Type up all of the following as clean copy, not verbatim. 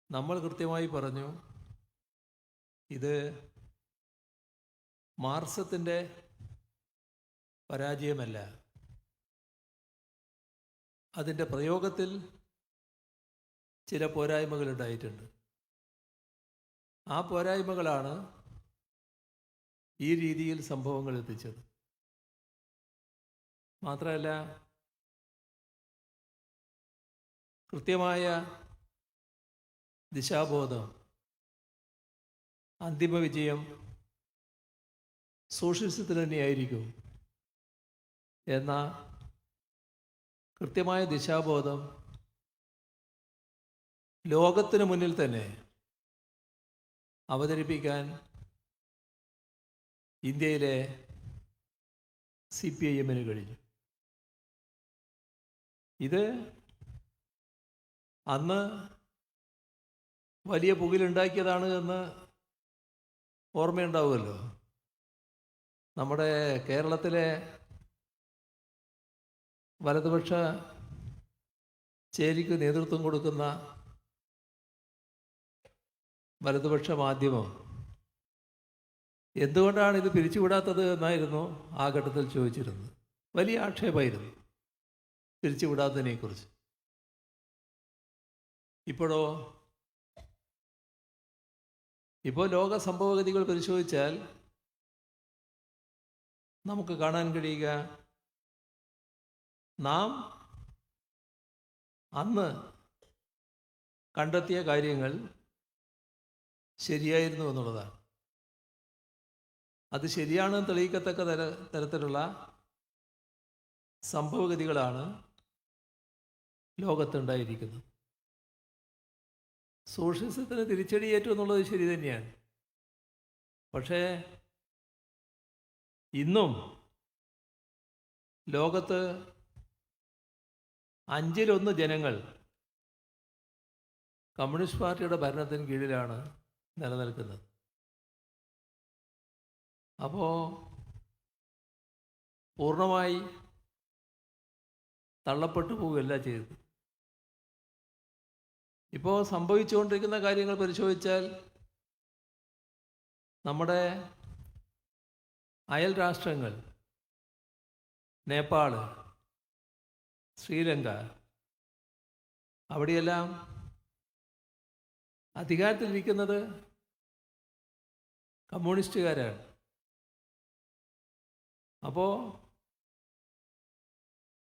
നമ്മൾ കൃത്യമായി പറഞ്ഞു, ഇത് മാർക്സത്തിൻ്റെ പരാജയമല്ല, അതിൻ്റെ പ്രയോഗത്തിൽ ചില പോരായ്മകളുണ്ടായിട്ടുണ്ട്. ആ പോരായ്മകളാണ് ഈ രീതിയിൽ സംഭവങ്ങൾ എത്തിച്ചത്. മാത്രമല്ല, കൃത്യമായ ദിശാബോധം, അന്തിമ വിജയം സോഷ്യലിസത്തിൽ തന്നെയായിരിക്കും എന്ന കൃത്യമായ ദിശാബോധം ലോകത്തിന് മുന്നിൽ തന്നെ അവതരിപ്പിക്കാൻ ഇന്ത്യയിലെ CPIM-ന് കഴിഞ്ഞു. ഇത് അന്ന് വലിയ പുകിലുണ്ടാക്കിയതാണ് എന്ന് ഓർമ്മയുണ്ടാവുമല്ലോ. നമ്മുടെ കേരളത്തിലെ വലതുപക്ഷ ചേരിക്ക് നേതൃത്വം കൊടുക്കുന്ന വലതുപക്ഷ മാധ്യമം എന്തുകൊണ്ടാണ് ഇത് പിരിച്ചുവിടാത്തത് എന്നായിരുന്നു ആ ഘട്ടത്തിൽ ചോദിച്ചിരുന്നത്. വലിയ ആക്ഷേപമായിരുന്നു പിരിച്ചുവിടാത്തതിനെക്കുറിച്ച്. ഇപ്പോൾ ലോക സംഭവഗതികൾ പരിശോധിച്ചാൽ നമുക്ക് കാണാൻ കഴിയുക, നാം അന്ന് കണ്ടെത്തിയ കാര്യങ്ങൾ ശരിയായിരുന്നു എന്നുള്ളതാണ്. അത് ശരിയാണെന്ന് തെളിയിക്കത്തക്ക തരത്തിലുള്ള സംഭവഗതികളാണ് ലോകത്തുണ്ടായിരിക്കുന്നത്. സോഷ്യലിസത്തിന് തിരിച്ചടിയേറ്റു എന്നുള്ളത് ശരി തന്നെയാണ്. പക്ഷേ ഇന്നും ലോകത്ത് 1/5 ജനങ്ങൾ കമ്മ്യൂണിസ്റ്റ് പാർട്ടിയുടെ ഭരണത്തിന് കീഴിലാണ് നിലനിൽക്കുന്നത്. അപ്പോൾ പൂർണ്ണമായി തള്ളപ്പെട്ടു പോവുകയല്ല ചെയ്തത്. ഇപ്പോൾ സംഭവിച്ചുകൊണ്ടിരിക്കുന്ന കാര്യങ്ങൾ പരിശോധിച്ചാൽ നമ്മുടെ അയൽ രാഷ്ട്രങ്ങൾ, നേപ്പാൾ, ശ്രീലങ്ക, അവിടെയെല്ലാം അധികാരത്തിലിരിക്കുന്നത് കമ്മ്യൂണിസ്റ്റുകാരാണ്. അപ്പോൾ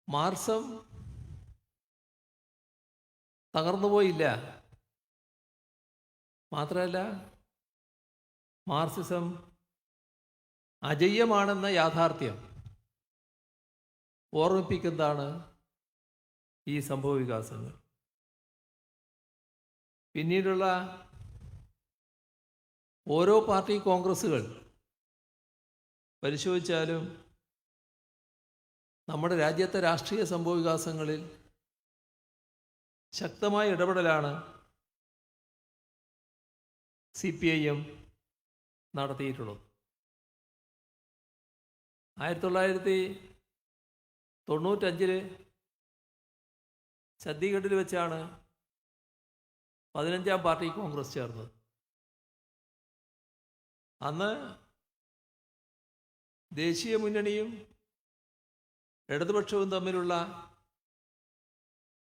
മാർക്സം തകർന്നുപോയില്ല. മാത്രമല്ല, മാർക്സിസം അജയ്യമാണെന്ന യാഥാർത്ഥ്യം ഓർമ്മിപ്പിക്കുന്നതാണ് ഈ സംഭവവികാസങ്ങൾ. പിന്നീടുള്ള ഓരോ പാർട്ടി കോൺഗ്രസ്സുകൾ പരിശോധിച്ചാലും നമ്മുടെ രാജ്യത്തെ രാഷ്ട്രീയ സംഭവവികാസങ്ങളിൽ ശക്തമായ ഇടപെടലാണ് CPIM നടത്തിയിട്ടുള്ളത്. 1995 ഛത്തീഗഡിൽ വെച്ചാണ് 15ാം പാർട്ടി കോൺഗ്രസ് ചേർന്നത്. അന്ന് ദേശീയ മുന്നണിയും ഇടതുപക്ഷവും തമ്മിലുള്ള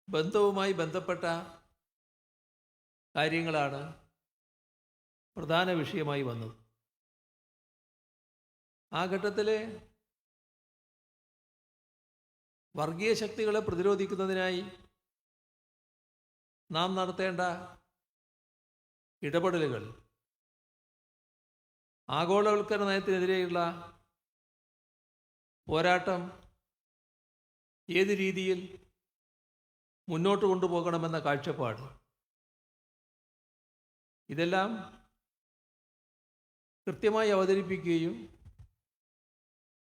ബന്ധവുമായി ബന്ധപ്പെട്ട കാര്യങ്ങളാണ് പ്രധാന വിഷയമായി വന്നത്. ആ ഘട്ടത്തിൽ വർഗീയ ശക്തികളെ പ്രതിരോധിക്കുന്നതിനായി നാം നടത്തേണ്ട ഇടപെടലുകൾ, ആഗോളവൽക്കരണ നയത്തിനെതിരെയുള്ള പോരാട്ടം ഏത് രീതിയിൽ മുന്നോട്ട് കൊണ്ടുപോകണമെന്ന കാഴ്ചപ്പാട്, ഇതെല്ലാം കൃത്യമായി അവതരിപ്പിക്കുകയും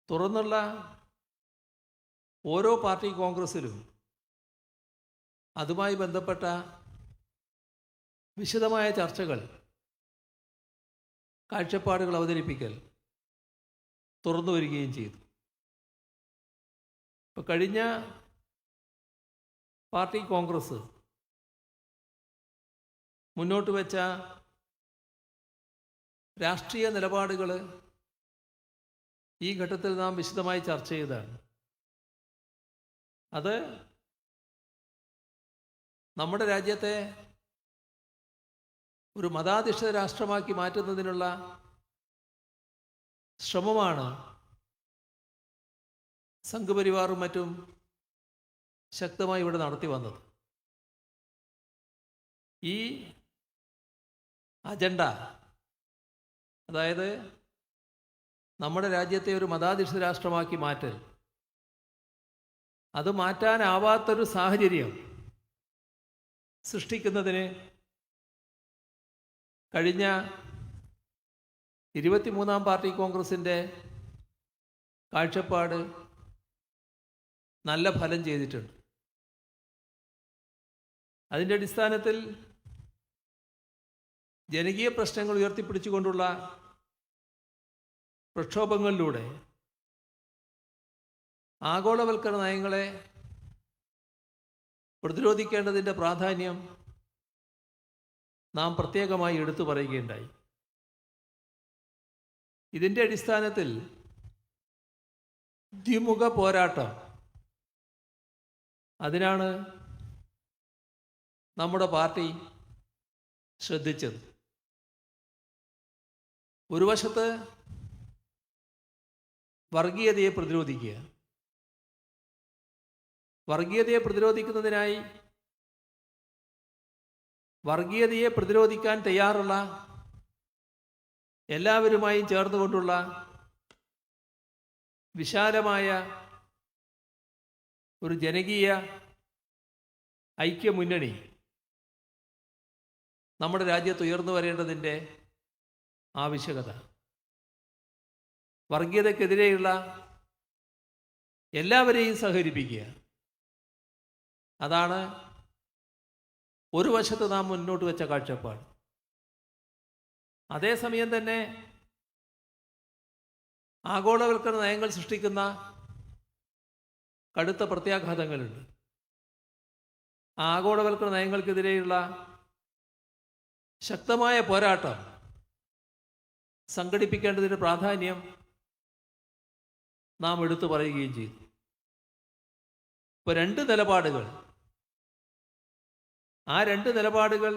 തുറന്നുള്ള ഓരോ പാർട്ടി കോൺഗ്രസ്സിലും അതുമായി ബന്ധപ്പെട്ട വിശദമായ ചർച്ചകൾ, കാഴ്ചപ്പാടുകൾ അവതരിപ്പിക്കൽ തുറന്നു വരികയും ചെയ്തു. ഇപ്പോൾ കഴിഞ്ഞ പാർട്ടി കോൺഗ്രസ് മുന്നോട്ട് വെച്ച രാഷ്ട്രീയ നിലപാടുകൾ ഈ ഘട്ടത്തിൽ നാം വിശദമായി ചർച്ച ചെയ്തതാണ്. അത് നമ്മുടെ രാജ്യത്തെ ഒരു മതാധിഷ്ഠിത രാഷ്ട്രമാക്കി മാറ്റുന്നതിനുള്ള ശ്രമമാണ് സംഘപരിവാറും മറ്റും ശക്തമായി ഇവിടെ നടത്തി വന്നത്. ഈ അജണ്ട, അതായത് നമ്മുടെ രാജ്യത്തെ ഒരു മതാധിഷ്ഠിത രാഷ്ട്രമാക്കി മാറ്റൽ, അത് മാറ്റാനാവാത്തൊരു സാഹചര്യം സൃഷ്ടിക്കുന്നതിന് കഴിഞ്ഞ 23-ാം പാർട്ടി കോൺഗ്രസിൻ്റെ കാഴ്ചപ്പാട് നല്ല ഫലം ചെയ്തിട്ടുണ്ട്. അതിൻ്റെ അടിസ്ഥാനത്തിൽ ജനകീയ പ്രശ്നങ്ങൾ ഉയർത്തിപ്പിടിച്ചുകൊണ്ടുള്ള പ്രക്ഷോഭങ്ങളിലൂടെ ആഗോളവൽക്കരണ നയങ്ങളെ പ്രതിരോധിക്കേണ്ടതിൻ്റെ പ്രാധാന്യം നാം പ്രത്യേകമായി എടുത്തു പറയുകയുണ്ടായി. ഇതിൻ്റെ അടിസ്ഥാനത്തിൽ ദ്വിമുഖ പോരാട്ടം, അതിനാണ് നമ്മുടെ പാർട്ടി ശ്രദ്ധിച്ചത്. ഒരു വശത്ത് വർഗീയതയെ പ്രതിരോധിക്കുക, വർഗീയതയെ പ്രതിരോധിക്കുന്നതിനായി വർഗീയതയെ പ്രതിരോധിക്കാൻ തയ്യാറുള്ള എല്ലാവരുമായും ചേർന്നുകൊണ്ടുള്ള വിശാലമായ ഒരു ജനകീയ ഐക്യമുന്നണി നമ്മുടെ രാജ്യത്ത് ഉയർന്നു വരേണ്ടതിൻ്റെ ആവശ്യകത, വർഗീയതയ്ക്കെതിരെയുള്ള എല്ലാവരെയും സഹകരിപ്പിക്കുക, അതാണ് ഒരു വശത്ത് നാം മുന്നോട്ട് വെച്ച കാഴ്ചപ്പാട്. അതേസമയം തന്നെ ആഗോളവൽക്കരണ നയങ്ങൾ സൃഷ്ടിക്കുന്ന കടുത്ത പ്രത്യാഘാതങ്ങളുണ്ട്. ആഗോളവൽക്കരണ നയങ്ങൾക്കെതിരെയുള്ള ശക്തമായ പോരാട്ടം സംഘടിപ്പിക്കേണ്ടതിൻ്റെ പ്രാധാന്യം നാം എടുത്തു പറയുകയും ചെയ്തു. ഇപ്പോൾ രണ്ട് നിലപാടുകൾ, ആ രണ്ട് നിലപാടുകൾ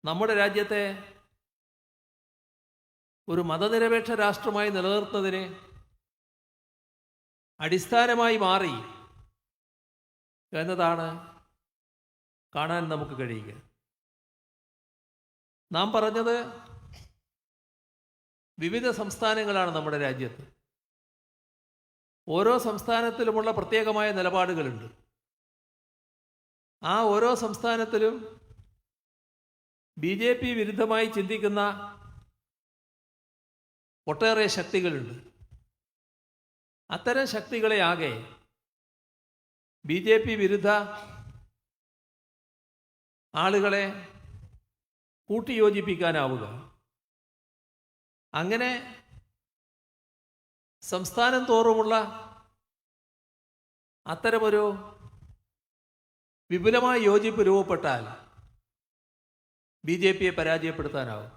നമ്മുടെ രാജ്യത്തെ ഒരു മതനിരപേക്ഷ രാഷ്ട്രമായി നിലനിർത്തുന്നതിന് അടിസ്ഥാനമായി മാറി എന്നതാണ് കാണാൻ നമുക്ക് കഴിയുക. നാം പറഞ്ഞത് വിവിധ സംസ്ഥാനങ്ങളാണ് നമ്മുടെ രാജ്യത്ത്. ഓരോ സംസ്ഥാനത്തിലുമുള്ള പ്രത്യേകമായ നിലപാടുകളുണ്ട്. ആ ഓരോ സംസ്ഥാനത്തിലും BJP വിരുദ്ധമായി ചിന്തിക്കുന്ന ഒട്ടേറെ ശക്തികളുണ്ട്. അത്തരം ശക്തികളെ ആകെ BJP വിരുദ്ധ ആളുകളെ കൂട്ടിയോജിപ്പിക്കാനാവുക, അങ്ങനെ സംസ്ഥാനം തോറുമുള്ള അത്തരമൊരു വിപുലമായ യോജിപ്പ് രൂപപ്പെട്ടാൽ BJPയെ പരാജയപ്പെടുത്താനാവും.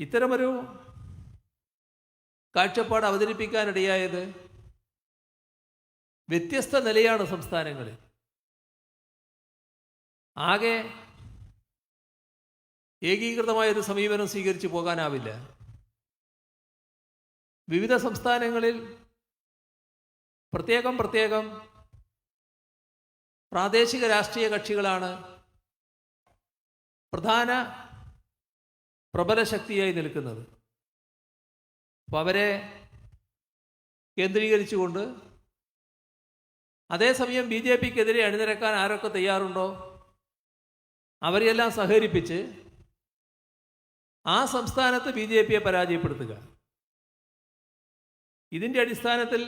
ഇത്തരമൊരു കാഴ്ചപ്പാട് അവതരിപ്പിക്കാനിടയായത് വ്യത്യസ്ത നിലയാണ് സംസ്ഥാനങ്ങളിൽ. ആകെ ഏകീകൃതമായൊരു സമീപനം സ്വീകരിച്ചു പോകാനാവില്ല. വിവിധ സംസ്ഥാനങ്ങളിൽ പ്രത്യേകം പ്രാദേശിക രാഷ്ട്രീയ കക്ഷികളാണ് പ്രധാന പ്രബല ശക്തിയായി നിൽക്കുന്നത്. അപ്പോൾ അവരെ കേന്ദ്രീകരിച്ചുകൊണ്ട് അതേസമയം BJPക്കെതിരെ അണിനിരക്കാൻ ആരൊക്കെ തയ്യാറുണ്ടോ അവരെയെല്ലാം സഹകരിപ്പിച്ച് ആ സംസ്ഥാനത്ത് BJPയെ പരാജയപ്പെടുത്തുക. ഇതിൻ്റെ അടിസ്ഥാനത്തിൽ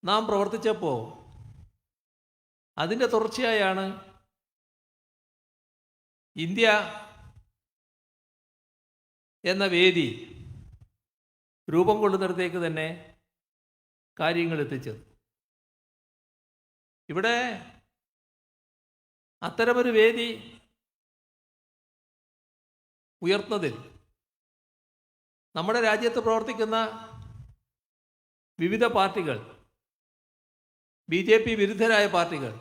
നാം പ്രവർത്തിച്ചപ്പോൾ അതിൻ്റെ തുടർച്ചയായാണ് ഇന്ത്യ എന്ന വേദി രൂപം കൊള്ളുന്നിടത്തേക്ക് തന്നെ കാര്യങ്ങൾ എത്തിച്ചത്. ഇവിടെ അത്തരമൊരു വേദി ഉയർത്തുന്നതിൽ നമ്മുടെ രാജ്യത്ത് പ്രവർത്തിക്കുന്ന വിവിധ പാർട്ടികൾ, BJP വിരുദ്ധരായ പാർട്ടികൾ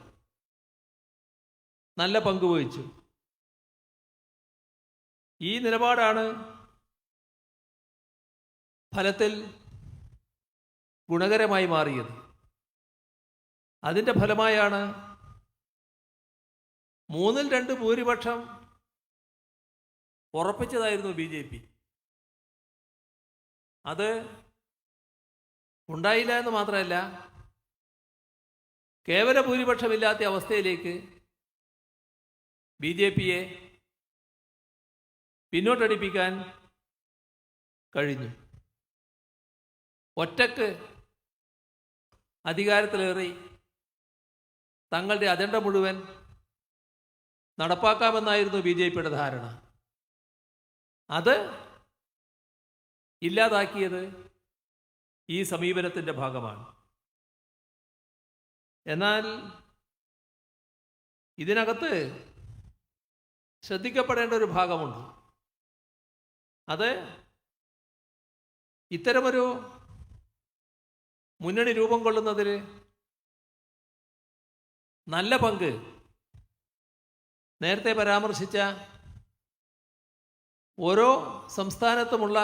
നല്ല പങ്കുവഹിച്ചു. ഈ നിലപാടാണ് ഫലത്തിൽ ഗുണകരമായി മാറിയത്. അതിൻ്റെ ഫലമായാണ് 3/2 ഭൂരിപക്ഷം ഉറപ്പിച്ചതായിരുന്നു BJP. അത് ഉണ്ടായില്ല എന്ന് മാത്രമല്ല, കേവല ഭൂരിപക്ഷമില്ലാത്ത അവസ്ഥയിലേക്ക് BJPയെ പിന്നോട്ടടിപ്പിക്കാൻ കഴിഞ്ഞു. ഒറ്റക്ക് അധികാരത്തിലേറി തങ്ങളുടെ അജണ്ട മുഴുവൻ നടപ്പാക്കാമെന്നായിരുന്നു BJPയുടെ ധാരണ. അത് ഇല്ലാതാക്കിയത് ഈ സമീപനത്തിൻ്റെ ഭാഗമാണ്. എന്നാൽ ഇതിനകത്ത് ശ്രദ്ധിക്കപ്പെടേണ്ട ഒരു ഭാഗമുണ്ട്. അത് ഇത്തരമൊരു മുന്നണി രൂപം കൊള്ളുന്നതിൽ നല്ല പങ്ക് നേരത്തെ പരാമർശിച്ച ഓരോ സംസ്ഥാനത്തുമുള്ള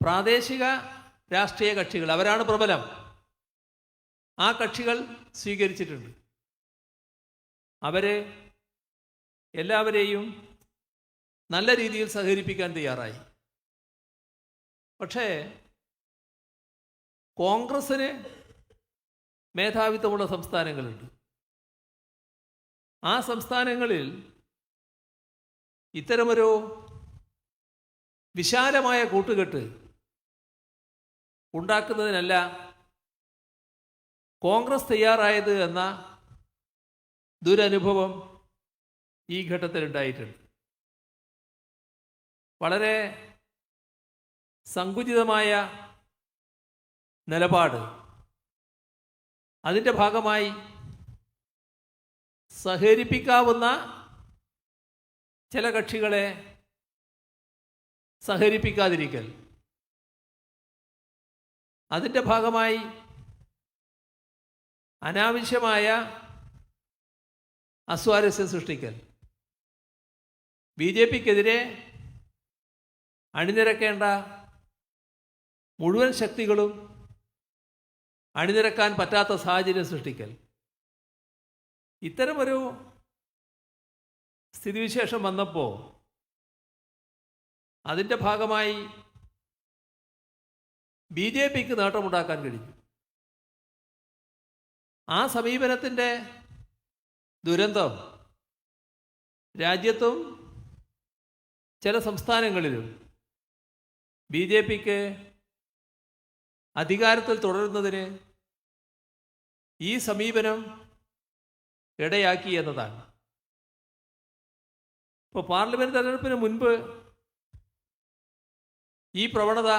പ്രാദേശിക രാഷ്ട്രീയ കക്ഷികൾ, അവരാണ് പ്രബലം, ആ കക്ഷികൾ സ്വീകരിച്ചിട്ടുണ്ട്. അവരെ എല്ലാവരെയും നല്ല രീതിയിൽ സഹകരിപ്പിക്കാൻ തയ്യാറായി. പക്ഷേ കോൺഗ്രസ്സിന് മേധാവിത്വമുള്ള സംസ്ഥാനങ്ങളുണ്ട്. ആ സംസ്ഥാനങ്ങളിൽ ഇത്തരമൊരു വിശാലമായ കൂട്ടുകെട്ട് ഉണ്ടാക്കുന്നതിനല്ല കോൺഗ്രസ് തയ്യാറായത് എന്ന ദുരനുഭവം ഈ ഘട്ടത്തിലുണ്ടായിട്ടുണ്ട്. വളരെ സങ്കുചിതമായ നിലപാട്, അതിൻ്റെ ഭാഗമായി സഹകരിപ്പിക്കാവുന്ന ചില കക്ഷികളെ സഹകരിപ്പിക്കാതിരിക്കൽ, അതിൻ്റെ ഭാഗമായി അനാവശ്യമായ അസ്വാരസ്യം സൃഷ്ടിക്കൽ, BJPക്കെതിരെ അണിനിരക്കേണ്ട മുഴുവൻ ശക്തികളും അണിനിരക്കാൻ പറ്റാത്ത സാഹചര്യം സൃഷ്ടിക്കൽ, ഇത്തരമൊരു സ്ഥിതിവിശേഷം വന്നപ്പോൾ അതിൻ്റെ ഭാഗമായി BJPക്ക് നേട്ടമുണ്ടാക്കാൻ കഴിഞ്ഞു. ആ സമീപനത്തിൻ്റെ ദുരന്തം രാജ്യത്തും ചില സംസ്ഥാനങ്ങളിലും BJPക്ക് അധികാരത്തിൽ തുടരുന്നതിന് ഈ സമീപനം ഇടയാക്കി എന്നതാണ്. ഇപ്പോൾ പാർലമെൻറ്റ് തെരഞ്ഞെടുപ്പിന് മുൻപ് ഈ പ്രവണത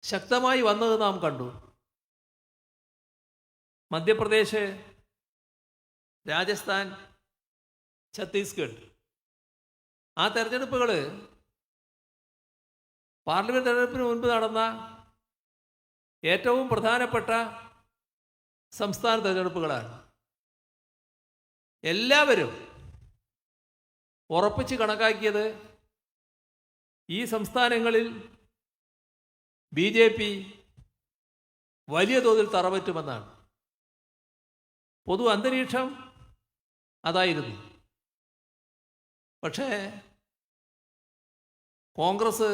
ശക്തമായി വന്നത് നാം കണ്ടു. മധ്യപ്രദേശ്, രാജസ്ഥാൻ, ഛത്തീസ്ഗഡ്, ആ തെരഞ്ഞെടുപ്പുകൾ പാർലമെൻറ്റ് തെരഞ്ഞെടുപ്പിന് മുൻപ് നടന്ന ഏറ്റവും പ്രധാനപ്പെട്ട സംസ്ഥാന തെരഞ്ഞെടുപ്പുകളാണ്. എല്ലാവരും ഉറപ്പിച്ച് കണക്കാക്കിയത് ഈ സംസ്ഥാനങ്ങളിൽ BJP വലിയ തോതിൽ തറപറ്റുമെന്നാണ്. പൊതു അന്തരീക്ഷം അതായിരുന്നു. പക്ഷേ കോൺഗ്രസ്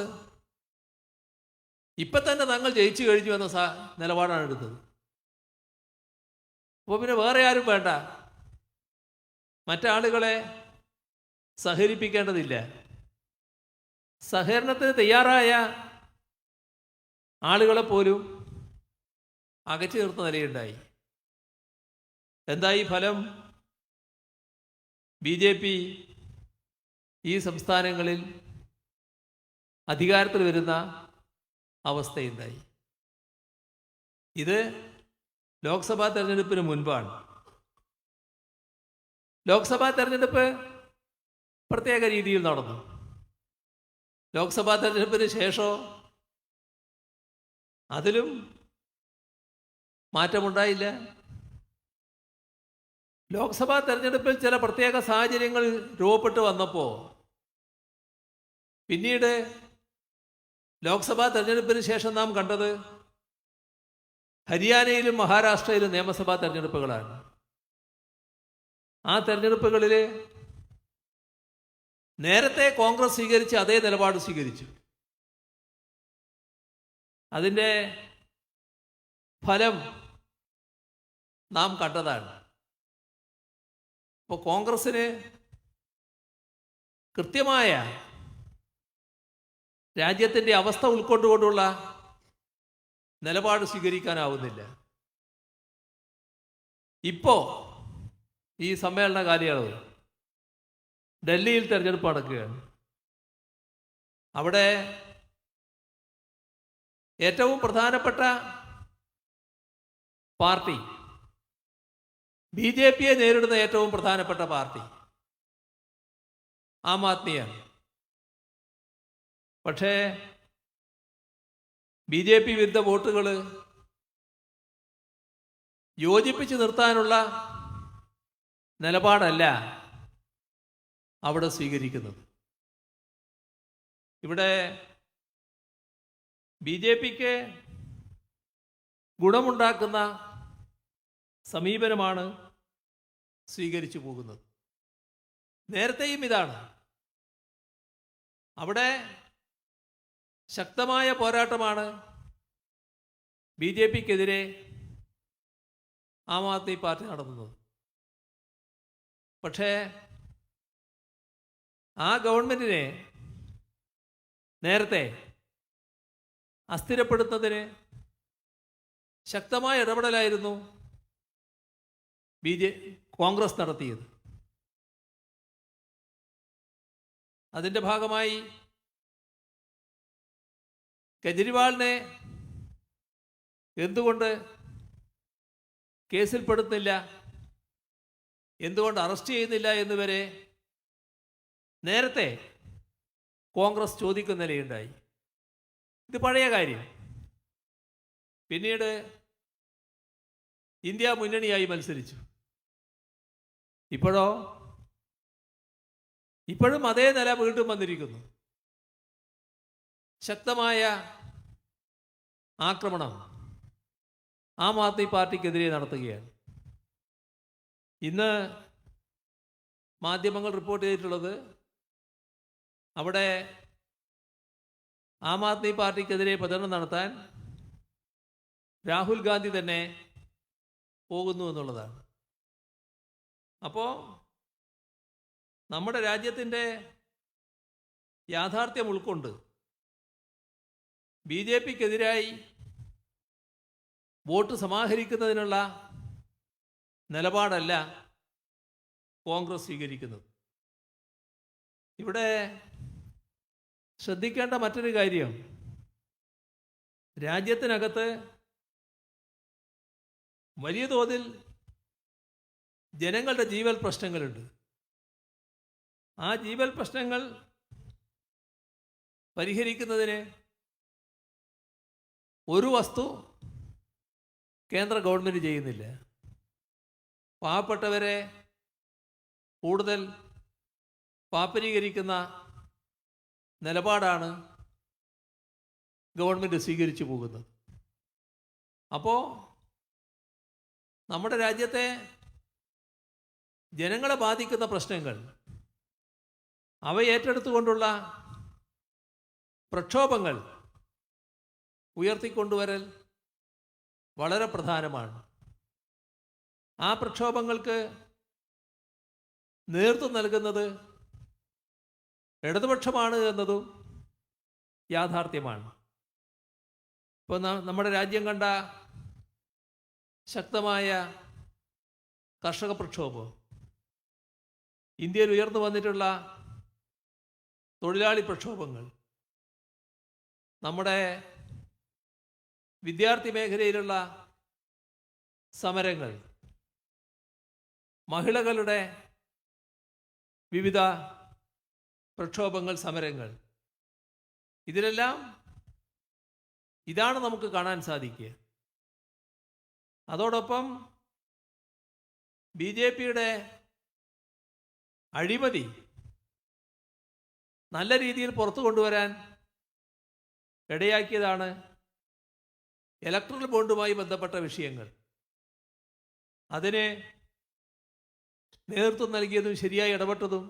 ഇപ്പം തന്നെ തങ്ങൾ ജയിച്ചു കഴിഞ്ഞു എന്ന നിലപാടാണ് എടുത്തത്. അപ്പോൾ പിന്നെ വേറെ ആരും വേണ്ട, മറ്റാളുകളെ സഹകരിപ്പിക്കേണ്ടതില്ല. സഹകരണത്തിന് തയ്യാറായ ആളുകളെപ്പോലും അകറ്റി നിർത്തുന്ന നിലയുണ്ടായി. എന്തായി ഫലം? BJP ഈ സംസ്ഥാനങ്ങളിൽ അധികാരത്തിൽ വരുന്ന അവസ്ഥയുണ്ടായി. ഇത് ലോക്സഭാ തെരഞ്ഞെടുപ്പിന് മുൻപാണ്. ലോക്സഭാ തെരഞ്ഞെടുപ്പ് പ്രത്യേക രീതിയിൽ നടന്നു. ലോക്സഭാ തെരഞ്ഞെടുപ്പിന് ശേഷം അതിലും മാറ്റമുണ്ടായില്ല. ലോക്സഭാ തെരഞ്ഞെടുപ്പിൽ ചില പ്രത്യേക സാഹചര്യങ്ങൾ രൂപപ്പെട്ട് വന്നപ്പോൾ പിന്നീട് ലോക്സഭാ തെരഞ്ഞെടുപ്പിന് ശേഷം നാം കണ്ടത് ഹരിയാനയിലും മഹാരാഷ്ട്രയിലും നിയമസഭാ തെരഞ്ഞെടുപ്പുകളാണ്. ആ തെരഞ്ഞെടുപ്പുകളിൽ നേരത്തെ കോൺഗ്രസ് സ്വീകരിച്ച അതേ നിലപാട് സ്വീകരിച്ചു. അതിൻ്റെ ഫലം നാം കണ്ടതാണ്. ഇപ്പോൾ കോൺഗ്രസ്സിന് കൃത്യമായ രാജ്യത്തിൻ്റെ അവസ്ഥ ഉൾക്കൊണ്ടുകൊണ്ടുള്ള നിലപാട് സ്വീകരിക്കാനാവുന്നില്ല. ഇപ്പോൾ ഈ സമ്മേളന കാലയളവ് ഡൽഹിയിൽ തെരഞ്ഞെടുപ്പ് നടക്കുകയാണ്. അവിടെ ഏറ്റവും പ്രധാനപ്പെട്ട പാർട്ടി, BJPയെ നേരിടുന്ന ഏറ്റവും പ്രധാനപ്പെട്ട പാർട്ടി ആം ആദ്മിയാണ്. പക്ഷേ BJP വിരുദ്ധ വോട്ടുകൾ യോജിപ്പിച്ച് നിർത്താനുള്ള നിലപാടല്ല അവിടെ സ്വീകരിക്കുന്നത്. ഇവിടെ BJPക്ക് ഗുണമുണ്ടാക്കുന്ന സമീപനമാണ് സ്വീകരിച്ചു പോകുന്നത്. നേരത്തെയും ഇതാണ്. അവിടെ ശക്തമായ പോരാട്ടമാണ് BJPക്കെതിരെ ആം ആദ്മി പാർട്ടി നടത്തുന്നത്. പക്ഷേ ആ ഗവൺമെൻറ്റിനെ നേരത്തെ അസ്ഥിരപ്പെടുത്തുന്നതിന് ശക്തമായ ഇടപെടലായിരുന്നു കോൺഗ്രസ് നടത്തിയത്. അതിൻ്റെ ഭാഗമായി കെജ്രിവാളിനെ എന്തുകൊണ്ട് കേസിൽപ്പെടുത്തുന്നില്ല, എന്തുകൊണ്ട് അറസ്റ്റ് ചെയ്യുന്നില്ല എന്നുവരെ നേരത്തെ കോൺഗ്രസ് ചോദിക്കുന്ന നിലയുണ്ടായി. ഇത് പഴയ കാര്യം. പിന്നീട് ഇന്ത്യ മുന്നണിയായി മത്സരിച്ചു. ഇപ്പോഴും അതേ നില വീണ്ടും വന്നിരിക്കുന്നു. ശക്തമായ ആക്രമണം ആം ആദ്മി പാർട്ടിക്കെതിരെ നടത്തുകയാണ്. ഇന്ന് മാധ്യമങ്ങൾ റിപ്പോർട്ട് ചെയ്തിട്ടുള്ളത് അവിടെ ആം ആദ്മി പാർട്ടിക്കെതിരെ പ്രചരണം നടത്താൻ രാഹുൽ ഗാന്ധി തന്നെ പോകുന്നു എന്നുള്ളതാണ്. അപ്പോൾ നമ്മുടെ രാജ്യത്തിൻ്റെ യാഥാർത്ഥ്യം ഉൾക്കൊണ്ട് BJPക്കെതിരായി വോട്ട് സമാഹരിക്കുന്നതിനുള്ള നിലപാടല്ല കോൺഗ്രസ് സ്വീകരിക്കുന്നത്. ഇവിടെ ശ്രദ്ധിക്കേണ്ട മറ്റൊരു കാര്യം, രാജ്യത്തിനകത്ത് വലിയ തോതിൽ ജനങ്ങളുടെ ജീവൽ പ്രശ്നങ്ങളുണ്ട്. ആ ജീവൽ പ്രശ്നങ്ങൾ പരിഹരിക്കുന്നതിന് ഒരു വസ്തു കേന്ദ്ര ഗവൺമെൻറ് ചെയ്യുന്നില്ല. പാവപ്പെട്ടവരെ കൂടുതൽ പാപ്പരീകരിക്കുന്ന നിലപാടാണ് ഗവൺമെൻറ് സ്വീകരിച്ചു പോകുന്നത്. അപ്പോൾ നമ്മുടെ രാജ്യത്തെ ജനങ്ങളെ ബാധിക്കുന്ന പ്രശ്നങ്ങൾ അവ ഏറ്റെടുത്തുകൊണ്ടുള്ള പ്രക്ഷോഭങ്ങൾ ഉയർത്തിക്കൊണ്ടുവരൽ വളരെ പ്രധാനമാണ്. ആ പ്രക്ഷോഭങ്ങൾക്ക് നേതൃത്വം നൽകുന്നത് ഇടതുപക്ഷമാണ് എന്നതും യാഥാർത്ഥ്യമാണ്. ഇപ്പോൾ നമ്മുടെ രാജ്യം കണ്ട ശക്തമായ കർഷക പ്രക്ഷോഭം, ഇന്ത്യയിൽ ഉയർന്നു വന്നിട്ടുള്ള തൊഴിലാളി പ്രക്ഷോഭങ്ങൾ, നമ്മുടെ വിദ്യാർത്ഥി മേഖലയിലുള്ള സമരങ്ങൾ, മഹിളകളുടെ വിവിധ പ്രക്ഷോഭങ്ങൾ, സമരങ്ങൾ, ഇതിലെല്ലാം ഇതാണ് നമുക്ക് കാണാൻ സാധിക്കുക. അതോടൊപ്പം BJP-യുടെ അഴിമതി നല്ല രീതിയിൽ പുറത്തു കൊണ്ടുവരാൻ ഇടയാക്കിയതാണ് ഇലക്ട്രൽ ബോണ്ടുമായി ബന്ധപ്പെട്ട വിഷയങ്ങൾ. അതിന് നേതൃത്വം നൽകിയതും ശരിയായി ഇടപെട്ടതും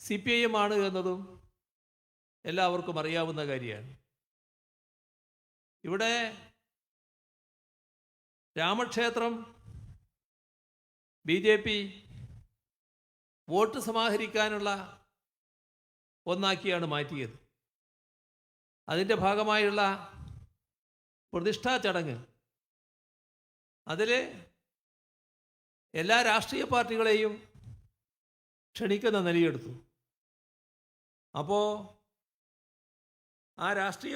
CPIM ആണ് എന്നതും എല്ലാവർക്കും അറിയാവുന്ന കാര്യമാണ്. ഇവിടെ രാമക്ഷേത്രം BJP വോട്ട് സമാഹരിക്കാനുള്ള ഒന്നാക്കിയാണ് മാറ്റിയത്. അതിൻ്റെ ഭാഗമായുള്ള പ്രതിഷ്ഠാ ചടങ്ങ്, അതിൽ എല്ലാ രാഷ്ട്രീയ പാർട്ടികളെയും ക്ഷണിക്കുന്ന നിലയെടുത്തു. അപ്പോൾ ആ രാഷ്ട്രീയ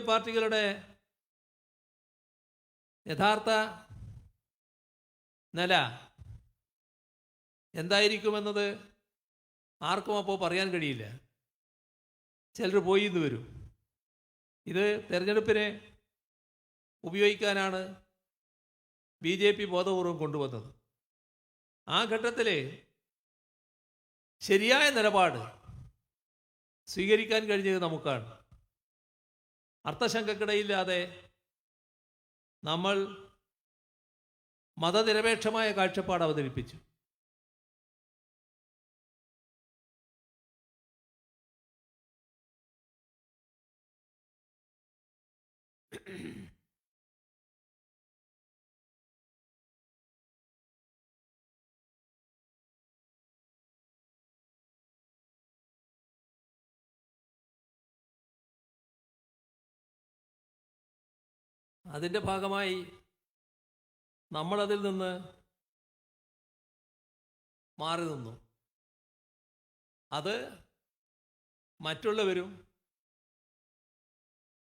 പാർട്ടികളുടെ യഥാർത്ഥ നില എന്തായിരിക്കുമെന്നത് ആർക്കും അപ്പോൾ പറയാൻ കഴിയില്ല. ചിലർ പോയി എന്ന് വരും. ഇത് തെരഞ്ഞെടുപ്പിനെ ഉപയോഗിക്കാനാണ് BJP ബോധപൂർവം കൊണ്ടുവന്നത്. ആ ഘട്ടത്തിൽ ശരിയായ നിലപാട് സ്വീകരിക്കാൻ കഴിഞ്ഞത് നമുക്കാണ്. അർത്ഥശങ്കക്കിടയില്ലാതെ നമ്മൾ മതനിരപേക്ഷമായ കാഴ്ചപ്പാട് അവതരിപ്പിച്ചു. അതിൻ്റെ ഭാഗമായി നമ്മളതിൽ നിന്ന് മാറി നിന്നു. അത് മറ്റുള്ളവരും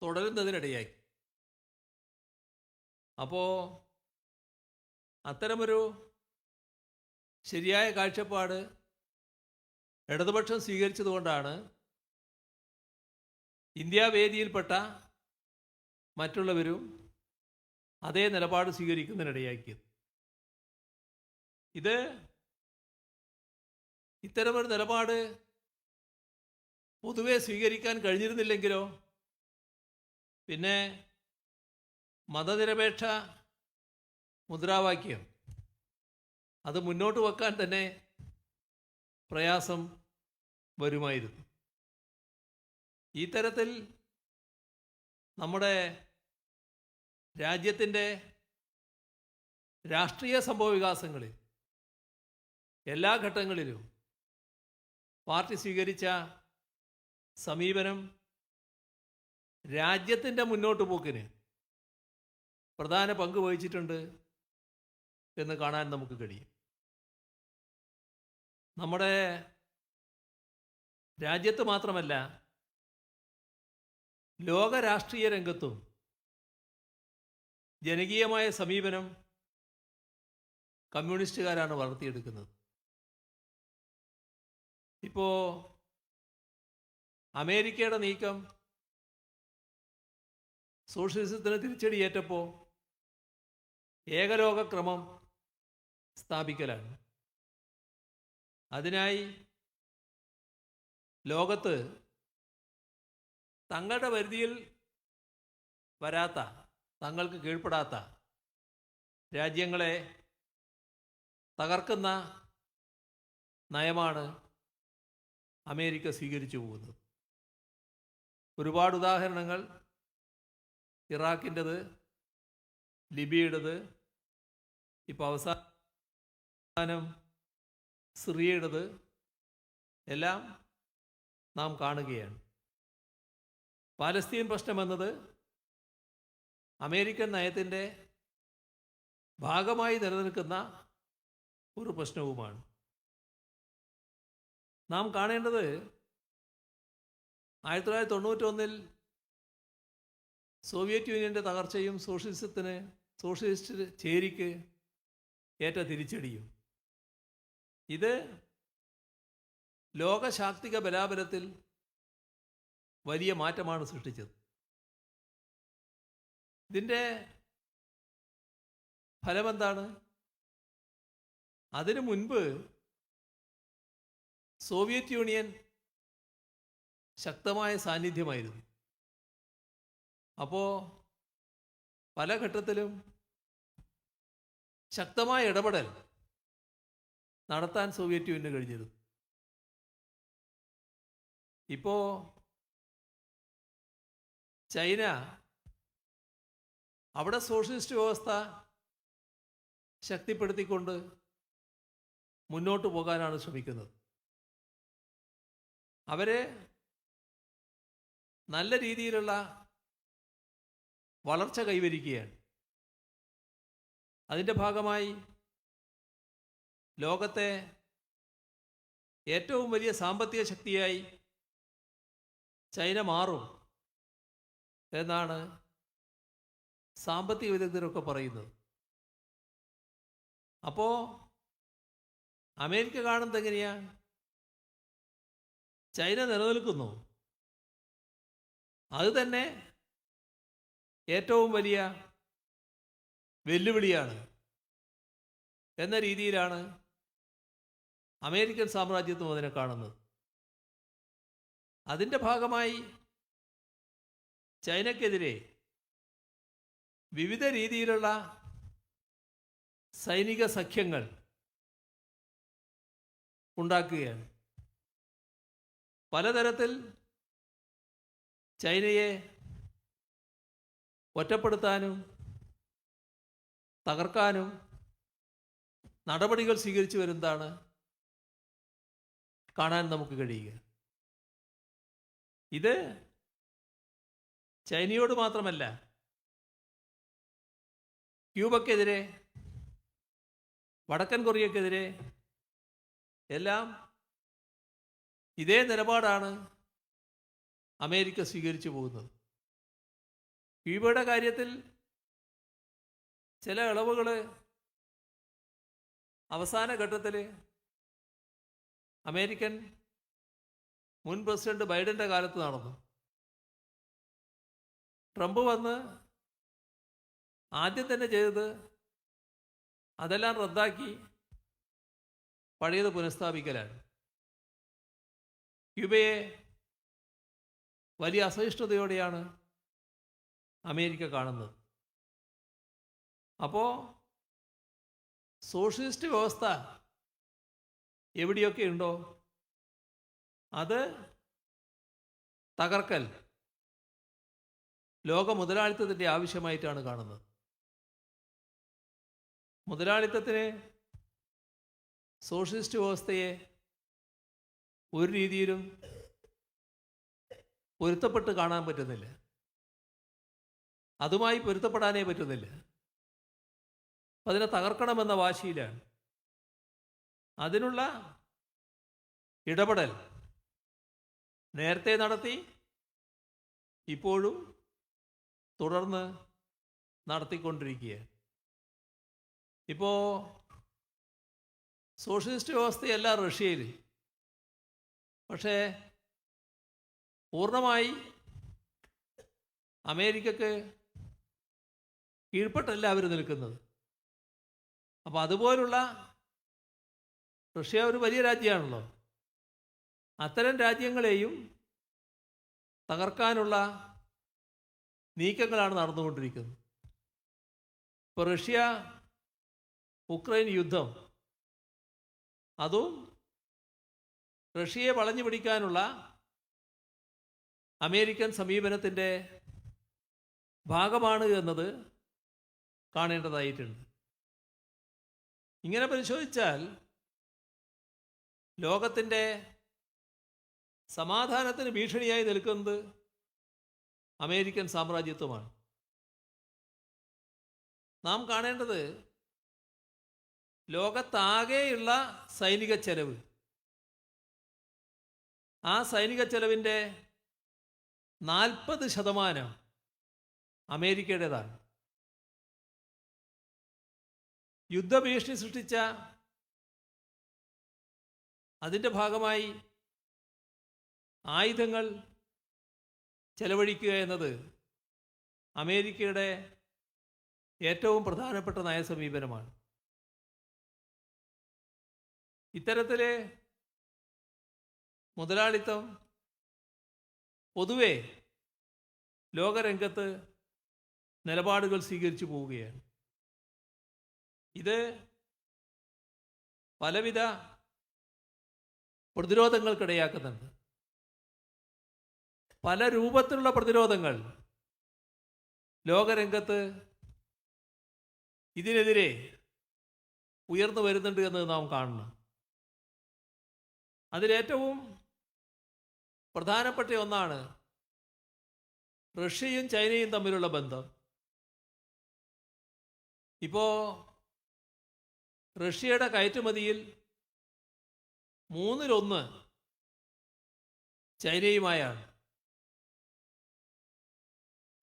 തുടരുന്നതിനിടയായി. അപ്പോൾ അത്തരമൊരു ശരിയായ കാഴ്ചപ്പാട് ഇടതുപക്ഷം സ്വീകരിച്ചതുകൊണ്ടാണ് ഇന്ത്യാ വേദിയിൽപ്പെട്ട മറ്റുള്ളവരും അതേ നിലപാട് സ്വീകരിക്കുന്നതിനിടയാക്കിയത്. ഇത്തരമൊരു നിലപാട് പൊതുവെ സ്വീകരിക്കാൻ കഴിഞ്ഞിരുന്നില്ലെങ്കിലോ പിന്നെ മതനിരപേക്ഷ മുദ്രാവാക്യം അത് മുന്നോട്ട് വെക്കാൻ തന്നെ പ്രയാസം വരുമായിരുന്നു. ഈ തരത്തിൽ നമ്മുടെ രാജ്യത്തിൻ്റെ രാഷ്ട്രീയ സംഭവവികാസങ്ങളിൽ എല്ലാ ഘട്ടങ്ങളിലും പാർട്ടി സ്വീകരിച്ച സമീപനം രാജ്യത്തിൻ്റെ മുന്നോട്ട് പോക്കിന് പ്രധാന പങ്ക് വഹിച്ചിട്ടുണ്ട് എന്ന് കാണാൻ നമുക്ക് കഴിയും. നമ്മുടെ രാജ്യത്ത് മാത്രമല്ല, ലോക രാഷ്ട്രീയ രംഗത്തും ജനകീയമായ സമീപനം കമ്മ്യൂണിസ്റ്റുകാരാണ് വളർത്തിയെടുക്കുന്നത്. ഇപ്പോൾ അമേരിക്കയുടെ നീക്കം സോഷ്യലിസത്തിന് തിരിച്ചടിയേറ്റപ്പോൾ ഏകലോകക്രമം സ്ഥാപിക്കലാണ്. അതിനായി ലോകത്ത് തങ്ങളുടെ പരിധിയിൽ വരാത്ത, തങ്ങൾക്ക് കീഴ്പ്പെടാത്ത രാജ്യങ്ങളെ തകർക്കുന്ന നയമാണ് അമേരിക്ക സ്വീകരിച്ചു പോകുന്നത്. ഒരുപാട് ഉദാഹരണങ്ങൾ ഇറാഖിൻ്റെത്, ലിബിയയുടേത്, ഇപ്പോൾ അവസാനം സിറിയയുടേത് എല്ലാം നാം കാണുകയാണ്. പാലസ്തീൻ പ്രശ്നമെന്നത് അമേരിക്കൻ നയത്തിൻ്റെ ഭാഗമായി നിലനിൽക്കുന്ന ഒരു പ്രശ്നവുമാണ്. നാം കാണേണ്ടത് 1991 സോവിയറ്റ് യൂണിയൻ്റെ തകർച്ചയും സോഷ്യലിസ്റ്റ് ചേരിക്ക് ഏറ്റ തിരിച്ചടിയും ഇത് ലോകശാക്തിക ബലാബലത്തിൽ വലിയ മാറ്റമാണ് സൃഷ്ടിച്ചത്. ഇതിൻ്റെ ഫലമെന്താണ്? അതിനു മുൻപ് സോവിയറ്റ് യൂണിയൻ ശക്തമായ സാന്നിധ്യമായിരുന്നു. അപ്പോൾ പല ഘട്ടത്തിലും ശക്തമായ ഇടപെടൽ നടത്താൻ സോവിയറ്റ് യൂണിയന് കഴിഞ്ഞിരുന്നു. ഇപ്പോൾ ചൈന അവിടെ സോഷ്യലിസ്റ്റ് വ്യവസ്ഥ ശക്തിപ്പെടുത്തിക്കൊണ്ട് മുന്നോട്ട് പോകാനാണ് ശ്രമിക്കുന്നത്. അവരെ നല്ല രീതിയിലുള്ള വളർച്ച കൈവരിക്കുകയാണ്. അതിൻ്റെ ഭാഗമായി ലോകത്തെ ഏറ്റവും വലിയ സാമ്പത്തിക ശക്തിയായി ചൈന മാറും എന്നാണ് സാമ്പത്തിക വിദഗ്ധരൊക്കെ പറയുന്നത്. അപ്പോൾ അമേരിക്ക കാണുന്നത് എങ്ങനെയാ? ചൈന നിലനിൽക്കുന്നു, അത് തന്നെ ഏറ്റവും വലിയ വെല്ലുവിളിയാണ് എന്ന രീതിയിലാണ് അമേരിക്കൻ സാമ്രാജ്യത്വം അതിനെ കാണുന്നത്. അതിൻ്റെ ഭാഗമായി ചൈനയ്ക്കെതിരെ വിവിധ രീതിയിലുള്ള സൈനിക സഖ്യങ്ങൾ ഉണ്ടാക്കുകയാണ്. പലതരത്തിൽ ചൈനയെ ഒറ്റപ്പെടുത്താനും തകർക്കാനും നടപടികൾ സ്വീകരിച്ചു വരുന്നതാണ് കാണാൻ നമുക്ക് കഴിയുക. ഇത് ചൈനയോട് മാത്രമല്ല, ക്യൂബക്കെതിരെ, വടക്കൻ കൊറിയക്കെതിരെ എല്ലാം ഇതേ നിലപാടാണ് അമേരിക്ക സ്വീകരിച്ചു പോകുന്നത്. ക്യൂബയുടെ കാര്യത്തിൽ ചില ഇളവുകൾ അവസാന ഘട്ടത്തിൽ അമേരിക്കൻ മുൻ പ്രസിഡന്റ് ബൈഡൻ്റെ കാലത്ത് നടന്നു. ട്രംപ് വന്ന് ആദ്യം തന്നെ ചെയ്തത് അതെല്ലാം റദ്ദാക്കി പഴയത് പുനഃസ്ഥാപിക്കലാണ്. ക്യൂബയെ വലിയ അസഹിഷ്ണുതയോടെയാണ് അമേരിക്ക കാണുന്നത്. അപ്പോൾ സോഷ്യലിസ്റ്റ് വ്യവസ്ഥ എവിടെയൊക്കെ ഉണ്ടോ അത് തകർക്കൽ ലോക മുതലാളിത്തത്തിൻ്റെ ആവശ്യമായിട്ടാണ് കാണുന്നത്. മുതലാളിത്തത്തിന് സോഷ്യലിസ്റ്റ് വ്യവസ്ഥയെ ഒരു രീതിയിലും പൊരുത്തപ്പെട്ട് കാണാൻ പറ്റുന്നില്ല, അതുമായി പൊരുത്തപ്പെടാനേ പറ്റുന്നില്ല. അതിനെ തകർക്കണമെന്ന വാശിയിലാണ്. അതിനുള്ള ഇടപെടൽ നേരത്തെ നടത്തി, ഇപ്പോഴും തുടർന്ന് നടത്തിക്കൊണ്ടിരിക്കുകയാണ്. ഇപ്പോൾ സോഷ്യലിസ്റ്റ് വ്യവസ്ഥയല്ല റഷ്യയിൽ, പക്ഷേ പൂർണ്ണമായി അമേരിക്കക്ക് കീഴ്പ്പെട്ടല്ല അവർ നിൽക്കുന്നത്. അപ്പോൾ അതുപോലുള്ള റഷ്യ ഒരു വലിയ രാജ്യമാണല്ലോ, അത്തരം രാജ്യങ്ങളെയും തകർക്കാനുള്ള നീക്കങ്ങളാണ് നടന്നുകൊണ്ടിരിക്കുന്നത്. ഇപ്പോൾ റഷ്യ ഉക്രൈൻ യുദ്ധം, അതും റഷ്യയെ വളഞ്ഞു പിടിക്കാനുള്ള അമേരിക്കൻ സമീപനത്തിൻ്റെ ഭാഗമാണ് എന്നത് കാണേണ്ടതായിട്ടുണ്ട്. ഇങ്ങനെ പരിശോധിച്ചാൽ ലോകത്തിൻ്റെ സമാധാനത്തിന് ഭീഷണിയായി നിൽക്കുന്നത് അമേരിക്കൻ സാമ്രാജ്യത്വമാണ്. നാം കാണേണ്ടത് ലോകത്താകെയുള്ള സൈനിക ചെലവ്, ആ സൈനിക ചെലവിൻ്റെ 40% അമേരിക്കയുടേതാണ്. യുദ്ധഭീഷണി സൃഷ്ടിച്ച അതിൻ്റെ ഭാഗമായി ആയുധങ്ങൾ ചെലവഴിക്കുക എന്നത് അമേരിക്കയുടെ ഏറ്റവും പ്രധാനപ്പെട്ട നയസമീപനമാണ്. ഇത്തരത്തിലെ മുതലാളിത്തം പൊതുവെ ലോകരംഗത്ത് നിലപാടുകൾ സ്വീകരിച്ചു പോവുകയാണ്. ഇത് പലവിധ പ്രതിരോധങ്ങൾക്കിടയാക്കുന്നുണ്ട്. പല രൂപത്തിലുള്ള പ്രതിരോധങ്ങൾ ലോകരംഗത്ത് ഇതിനെതിരെ ഉയർന്നു വരുന്നുണ്ട് എന്നത് നാം കാണണം. അതിലേറ്റവും പ്രധാനപ്പെട്ട ഒന്നാണ് റഷ്യയും ചൈനയും തമ്മിലുള്ള ബന്ധം. ഇപ്പോൾ റഷ്യയുടെ കയറ്റുമതിയിൽ 1/3 ചൈനയുമായാണ്.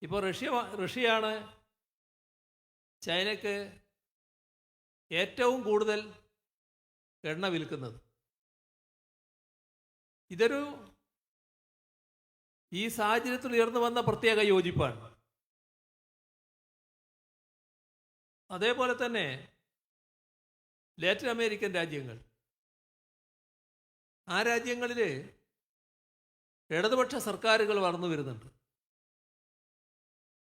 ഇപ്പോൾ റഷ്യയാണ് ചൈനയ്ക്ക് ഏറ്റവും കൂടുതൽ എണ്ണ വിൽക്കുന്നത്. ഇതൊരു ഈ സാഹചര്യത്തിൽ ഉയർന്നു വന്ന പ്രത്യേക യോജിപ്പാണ്. അതേപോലെ തന്നെ ലാറ്റിൻ അമേരിക്കൻ രാജ്യങ്ങൾ, ആ രാജ്യങ്ങളിൽ ഇടതുപക്ഷ സർക്കാരുകൾ വളർന്നു വരുന്നുണ്ട്.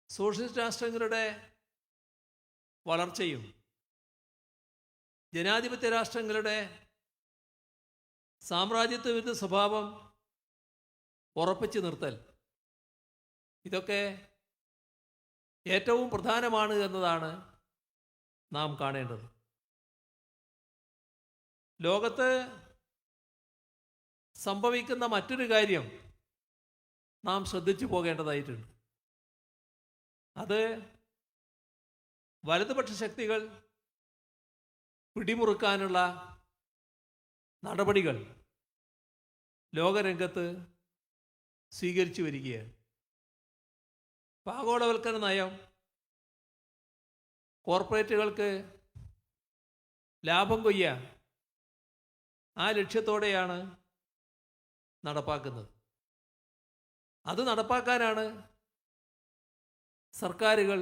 സോഷ്യലിസ്റ്റ് രാഷ്ട്രങ്ങളുടെ വളർച്ചയും ജനാധിപത്യ രാഷ്ട്രങ്ങളുടെ സാമ്രാജ്യത്വ വിരുദ്ധ സ്വഭാവം ഉറപ്പിച്ചു നിർത്തൽ, ഇതൊക്കെ ഏറ്റവും പ്രധാനമാണ് എന്നതാണ് നാം കാണേണ്ടത്. ലോകത്ത് സംഭവിക്കുന്ന മറ്റൊരു കാര്യം നാം ശ്രദ്ധിച്ചു പോകേണ്ടതായിട്ടുണ്ട്. അത് വലതുപക്ഷ ശക്തികൾ പിടിമുറുക്കാനുള്ള നടപടികൾ ലോകരംഗത്ത് സ്വീകരിച്ചു വരികയാണ്. ആഗോളവൽക്കരണ നയം കോർപ്പറേറ്റുകൾക്ക് ലാഭം കൊയ്യാൻ ആ ലക്ഷ്യത്തോടെയാണ് നടപ്പാക്കുന്നത്. അത് നടപ്പാക്കാനാണ് സർക്കാരുകൾ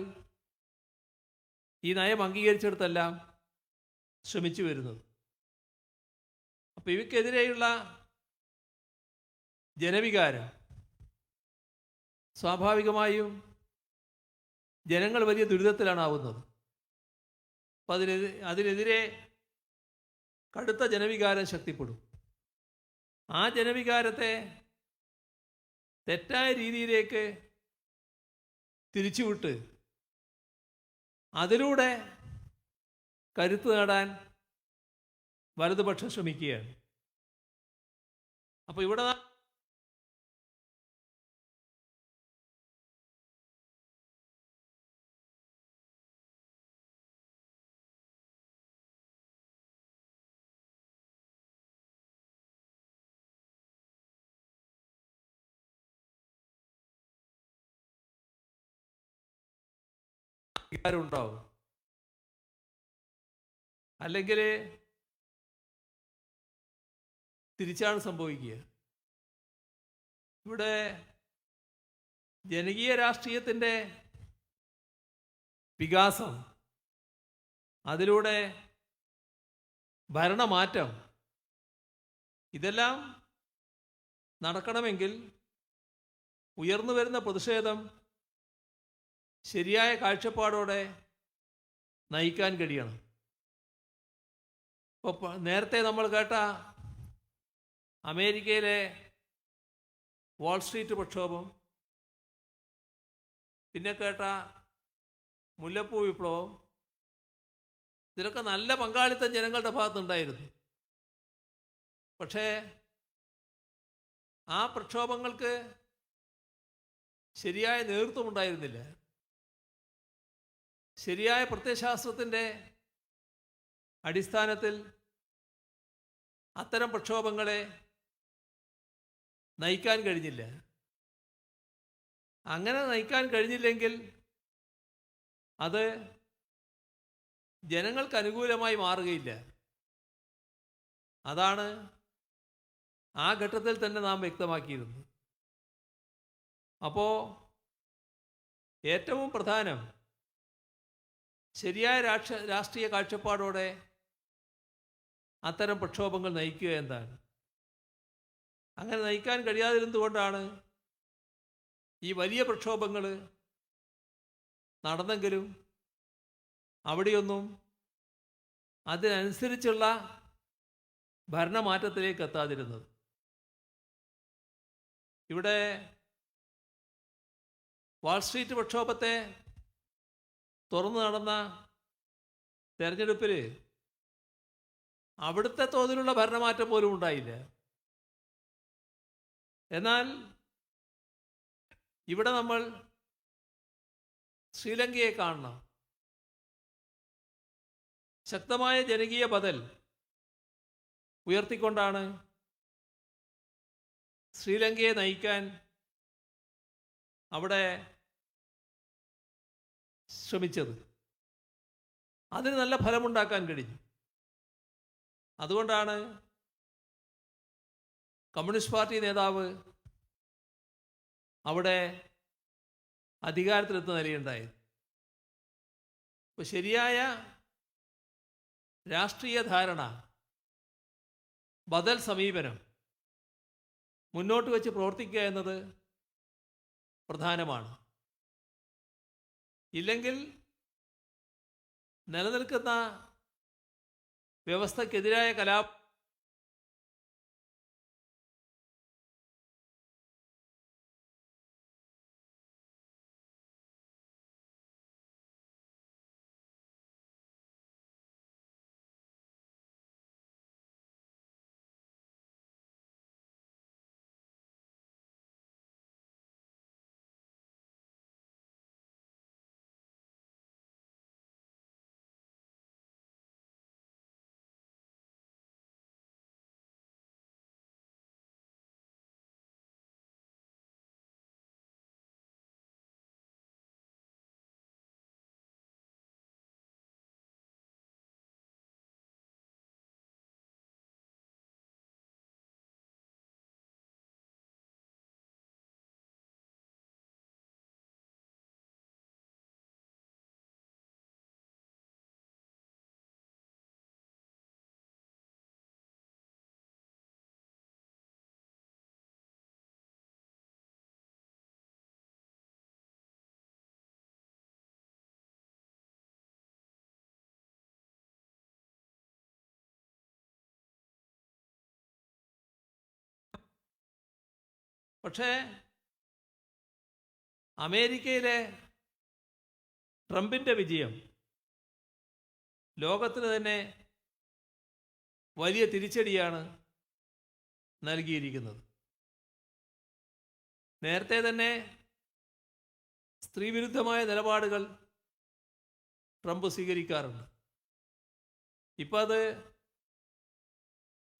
ഈ നയം അംഗീകരിച്ചിടത്തെല്ലാം ശ്രമിച്ചു വരുന്നത്. അപ്പോൾ ഇവയ്ക്കെതിരെയുള്ള ജനവികാരം സ്വാഭാവികമായും ജനങ്ങൾ വലിയ ദുരിതത്തിലാണ് ആവുന്നത്. അപ്പം അതിനെതിരെ കടുത്ത ജനവികാരം ശക്തിപ്പെടും. ആ ജനവികാരത്തെ തെറ്റായ രീതിയിലേക്ക് തിരിച്ചുവിട്ട് അതിലൂടെ കരുത്ത് നേടാൻ വലതുപക്ഷം ശ്രമിക്കുകയാണ്. അപ്പോൾ ഇവിടെ ഉണ്ടാവും, അല്ലെങ്കിൽ തിരിച്ചാണ് സംഭവിക്കുക. ഇവിടെ ജനകീയ രാഷ്ട്രീയത്തിൻ്റെ വികാസം, അതിലൂടെ ഭരണമാറ്റം, ഇതെല്ലാം നടക്കണമെങ്കിൽ ഉയർന്നു വരുന്ന പ്രതിഷേധം ശരിയായ കാഴ്ചപ്പാടോടെ നയിക്കാൻ കഴിയണം. ഇപ്പോൾ നേരത്തെ നമ്മൾ കേട്ട അമേരിക്കയിലെ വാൾ സ്ട്രീറ്റ് പ്രക്ഷോഭം, പിന്നെ കേട്ട മുല്ലപ്പൂ വിപ്ലവം, ഇതിലൊക്കെ നല്ല പങ്കാളിത്തം ജനങ്ങളുടെ ഭാഗത്തുണ്ടായിരുന്നു. പക്ഷേ ആ പ്രക്ഷോഭങ്ങൾക്ക് ശരിയായ നേതൃത്വം ഉണ്ടായിരുന്നില്ല. ശരിയായ പ്രത്യയശാസ്ത്രത്തിൻ്റെ അടിസ്ഥാനത്തിൽ അത്തരം പ്രക്ഷോഭങ്ങളെ നയിക്കാൻ കഴിഞ്ഞില്ല. അങ്ങനെ നയിക്കാൻ കഴിഞ്ഞില്ലെങ്കിൽ അത് ജനങ്ങൾക്ക് അനുകൂലമായി മാറുകയില്ല. അതാണ് ആ ഘട്ടത്തിൽ തന്നെ നാം വ്യക്തമാക്കിയിരുന്നു. അപ്പോൾ ഏറ്റവും പ്രധാനം ശരിയായ രാഷ്ട്രീയ കാഴ്ചപ്പാടോടെ അത്തരം പ്രക്ഷോഭങ്ങൾ നയിക്കുക എന്താണ്. അങ്ങനെ നയിക്കാൻ കഴിയാതിരുന്നതുകൊണ്ടാണ് ഈ വലിയ പ്രക്ഷോഭങ്ങൾ നടന്നെങ്കിലും അവിടെയൊന്നും അതിനനുസരിച്ചുള്ള ഭരണമാറ്റത്തിലേക്ക് എത്താതിരുന്നത്. ഇവിടെ വാൾസ്ട്രീറ്റ് പ്രക്ഷോഭത്തെ തുറന്നു നടന്ന തെരഞ്ഞെടുപ്പിൽ അവിടുത്തെ തോതിലുള്ള ഭരണമാറ്റം പോലും ഉണ്ടായില്ല. എന്നാൽ ഇവിടെ നമ്മൾ ശ്രീലങ്കയെ കാണണം. ശക്തമായ ജനകീയ ബദൽ ഉയർത്തിക്കൊണ്ടാണ് ശ്രീലങ്കയെ നയിക്കാൻ അവിടെ ശ്രമിച്ചത്. അതിന് നല്ല ഫലമുണ്ടാക്കാൻ കഴിഞ്ഞു. അതുകൊണ്ടാണ് കമ്മ്യൂണിസ്റ്റ് പാർട്ടി നേതാവ് അവിടെ അധികാരത്തിലെത്തുന്ന നിലയുണ്ടായത്. അപ്പോൾ ശരിയായ രാഷ്ട്രീയ ധാരണ, ബദൽ സമീപനം മുന്നോട്ട് വെച്ച് പ്രവർത്തിക്കുക എന്നത് പ്രധാനമാണ്. ഇല്ലെങ്കിൽ നിലനിൽക്കുന്ന വ്യവസ്ഥക്കെതിരായ പക്ഷേ അമേരിക്കയിലെ ട്രംപിൻ്റെ വിജയം ലോകത്തിന് തന്നെ വലിയ തിരിച്ചടിയാണ് നൽകിയിരിക്കുന്നത്. നേരത്തെ തന്നെ സ്ത്രീവിരുദ്ധമായ നിലപാടുകൾ ട്രംപ് സ്വീകരിക്കാറുണ്ട്. ഇപ്പം അത്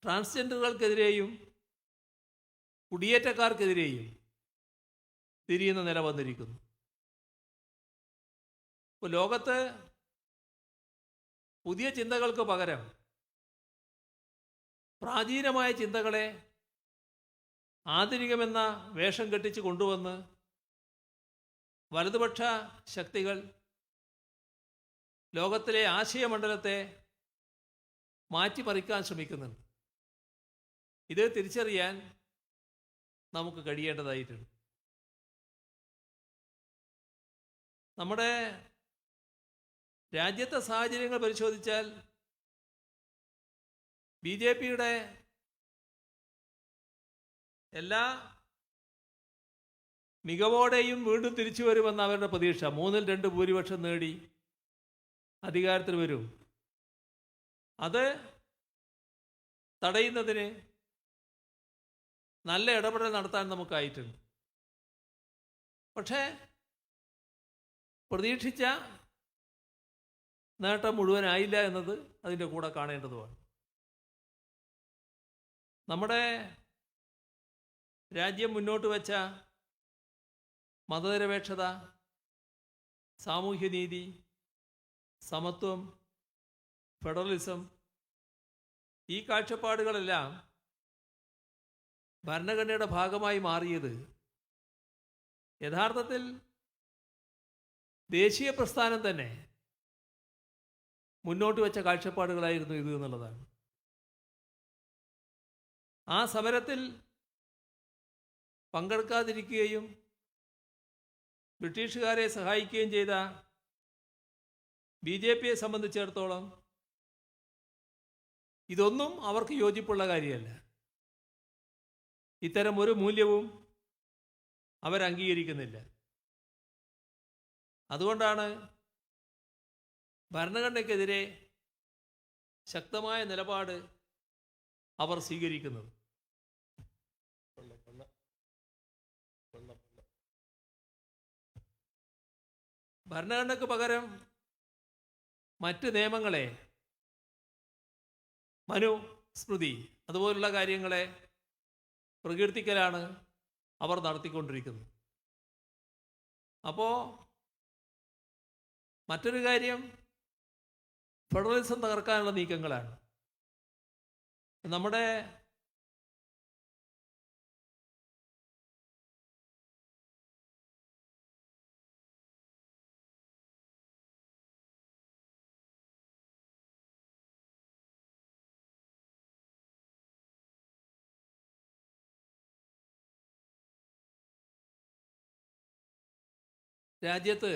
ട്രാൻസ്ജെൻഡറുകൾക്കെതിരെയും കുടിയേറ്റക്കാർക്കെതിരെയും തിരിയുന്ന നില വന്നിരിക്കുന്നു. ഇപ്പോൾ ലോകത്ത് പുതിയ ചിന്തകൾക്ക് പകരം പ്രാചീനമായ ചിന്തകളെ ആധുനികമെന്ന വേഷം കെട്ടിച്ച് കൊണ്ടുവന്ന് വലതുപക്ഷ ശക്തികൾ ലോകത്തിലെ ആശയമണ്ഡലത്തെ മാറ്റിമറിക്കാൻ ശ്രമിക്കുന്നുണ്ട്. ഇത് തിരിച്ചറിയാൻ നമുക്ക് കഴിയേണ്ടതായിട്ടുണ്ട്. നമ്മുടെ രാജ്യത്തെ സാഹചര്യങ്ങൾ പരിശോധിച്ചാൽ BJPയുടെ എല്ലാ മികവോടെയും വീണ്ടും തിരിച്ചു വരുമെന്ന് അവരുടെ പ്രതീക്ഷ. 3-2 ഭൂരിപക്ഷം നേടി അധികാരത്തിൽ വരും. അത് തടയുന്നതിന് നല്ല ഇടപെടൽ നടത്താൻ നമുക്കായിട്ടുണ്ട്. പക്ഷേ പ്രതീക്ഷിച്ച നേട്ടം മുഴുവനായില്ല എന്നത് അതിൻ്റെ കൂടെ കാണേണ്ടതുമാണ്. നമ്മുടെ രാജ്യം മുന്നോട്ട് വച്ച മതനിരപേക്ഷത, സാമൂഹ്യനീതി, സമത്വം, ഫെഡറലിസം, ഈ കാഴ്ചപ്പാടുകളെല്ലാം ഭരണഘടനയുടെ ഭാഗമായി മാറിയത് യഥാർത്ഥത്തിൽ ദേശീയ പ്രസ്ഥാനം തന്നെ മുന്നോട്ട് വെച്ച കാഴ്ചപ്പാടുകളായിരുന്നു ഇത് എന്നുള്ളതാണ്. ആ സമരത്തിൽ പങ്കെടുക്കാതിരിക്കുകയും ബ്രിട്ടീഷുകാരെ സഹായിക്കുകയും ചെയ്ത BJPയെ സംബന്ധിച്ചിടത്തോളം ഇതൊന്നും അവർക്ക് യോജിപ്പുള്ള കാര്യമല്ല. ഇത്തരം ഒരു മൂല്യവും അവരംഗീകരിക്കുന്നില്ല. അതുകൊണ്ടാണ് ഭരണഘടനയ്ക്കെതിരെ ശക്തമായ നിലപാട് അവർ സ്വീകരിക്കുന്നത്. ഭരണഘടനയ്ക്ക് പകരം മറ്റ് നിയമങ്ങളെ, മനുസ്മൃതി അതുപോലുള്ള കാര്യങ്ങളെ പ്രകീർത്തിക്കലാണ് അവർ നടത്തിക്കൊണ്ടിരിക്കുന്നത്. അപ്പോൾ മറ്റൊരു കാര്യം ഫെഡറലിസം തകർക്കാനുള്ള നീക്കങ്ങളാണ്. നമ്മുടെ രാജ്യത്ത്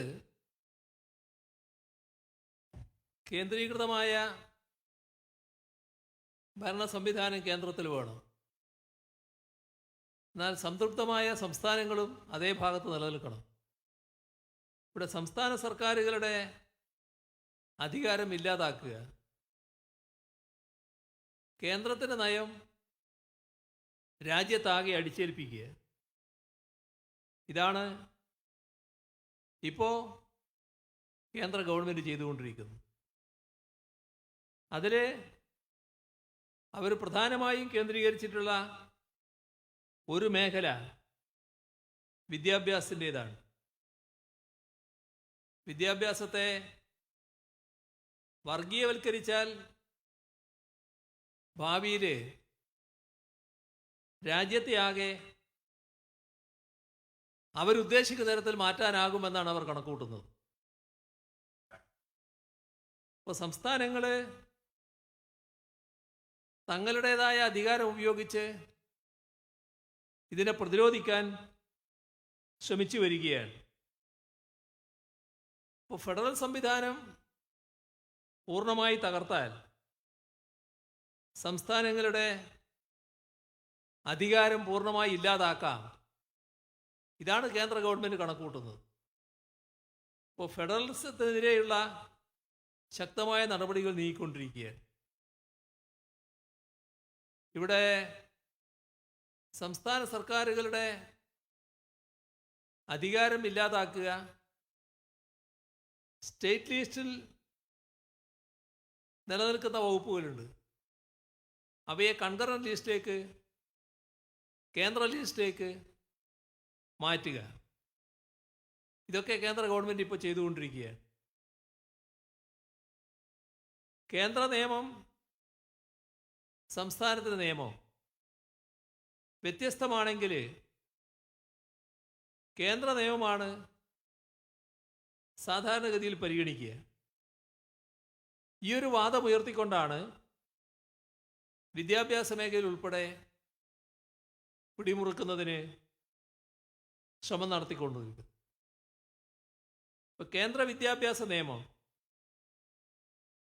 കേന്ദ്രീകൃതമായ ഭരണ സംവിധാനം കേന്ദ്രത്തിൽ വേണം. എന്നാൽ സംതൃപ്തമായ സംസ്ഥാനങ്ങളും അതേ ഭാഗത്ത് നിലനിൽക്കണം. ഇവിടെ സംസ്ഥാന സർക്കാരുകളുടെ അധികാരം ഇല്ലാതാക്കുക, കേന്ദ്രത്തിൻ്റെ നയം രാജ്യത്താകെ അടിച്ചേൽപ്പിക്കുക, ഇതാണ് ഇപ്പോൾ കേന്ദ്ര ഗവൺമെൻറ് ചെയ്തുകൊണ്ടിരിക്കുന്നത്. അതിൽ അവർ പ്രധാനമായും കേന്ദ്രീകരിച്ചിട്ടുള്ള ഒരു മേഖല വിദ്യാഭ്യാസത്തിൻ്റേതാണ്. വിദ്യാഭ്യാസത്തെ വർഗീയവൽക്കരിച്ചാൽ ഭാവിയിൽ രാജ്യത്തെ ആകെ അവരുദ്ദേശിക്കുന്ന തരത്തിൽ മാറ്റാനാകുമെന്നാണ് അവർ കണക്കുകൂട്ടുന്നത്. ഇപ്പോൾ സംസ്ഥാനങ്ങൾ തങ്ങളുടേതായ അധികാരം ഉപയോഗിച്ച് ഇതിനെ പ്രതിരോധിക്കാൻ ശ്രമിച്ചു വരികയാണ്. ഇപ്പോൾ ഫെഡറൽ സംവിധാനം പൂർണ്ണമായി തകർത്താൽ സംസ്ഥാനങ്ങളുടെ അധികാരം പൂർണ്ണമായി ഇല്ലാതാക്കാം. ഇതാണ് കേന്ദ്ര ഗവൺമെൻറ് കണക്കുകൂട്ടുന്നത്. ഇപ്പോൾ ഫെഡറലിസത്തിനെതിരെയുള്ള ശക്തമായ നടപടികൾ നീങ്ങിക്കൊണ്ടിരിക്കുകയാണ്. ഇവിടെ സംസ്ഥാന സർക്കാരുകളുടെ അധികാരം ഇല്ലാതാക്കുക, സ്റ്റേറ്റ് ലിസ്റ്റിൽ നിലനിൽക്കുന്ന വകുപ്പുകളുണ്ട്, അവയെ കൺകറന്റ് ലിസ്റ്റിലേക്ക്, കേന്ദ്ര ലിസ്റ്റിലേക്ക് മാറ്റുക. ഇതൊക്കെ കേന്ദ്ര ഗവൺമെൻറ് ഇപ്പോൾ ചെയ്തുകൊണ്ടിരിക്കുകയാണ്. കേന്ദ്ര നിയമം സംസ്ഥാനത്തിൻ്റെ നിയമം വ്യത്യസ്തമാണെങ്കിൽ കേന്ദ്ര നിയമമാണ് സാധാരണഗതിയിൽ പരിഗണിക്കുക. ഈ ഒരു വാദം ഉയർത്തിക്കൊണ്ടാണ് വിദ്യാഭ്യാസ മേഖലയിൽ ഉൾപ്പെടെ പിടിമുറുക്കുന്നതിന് ശ്രമം നടത്തിക്കൊണ്ടിരിക്കുന്നത്. ഇപ്പോൾ കേന്ദ്ര വിദ്യാഭ്യാസ നിയമം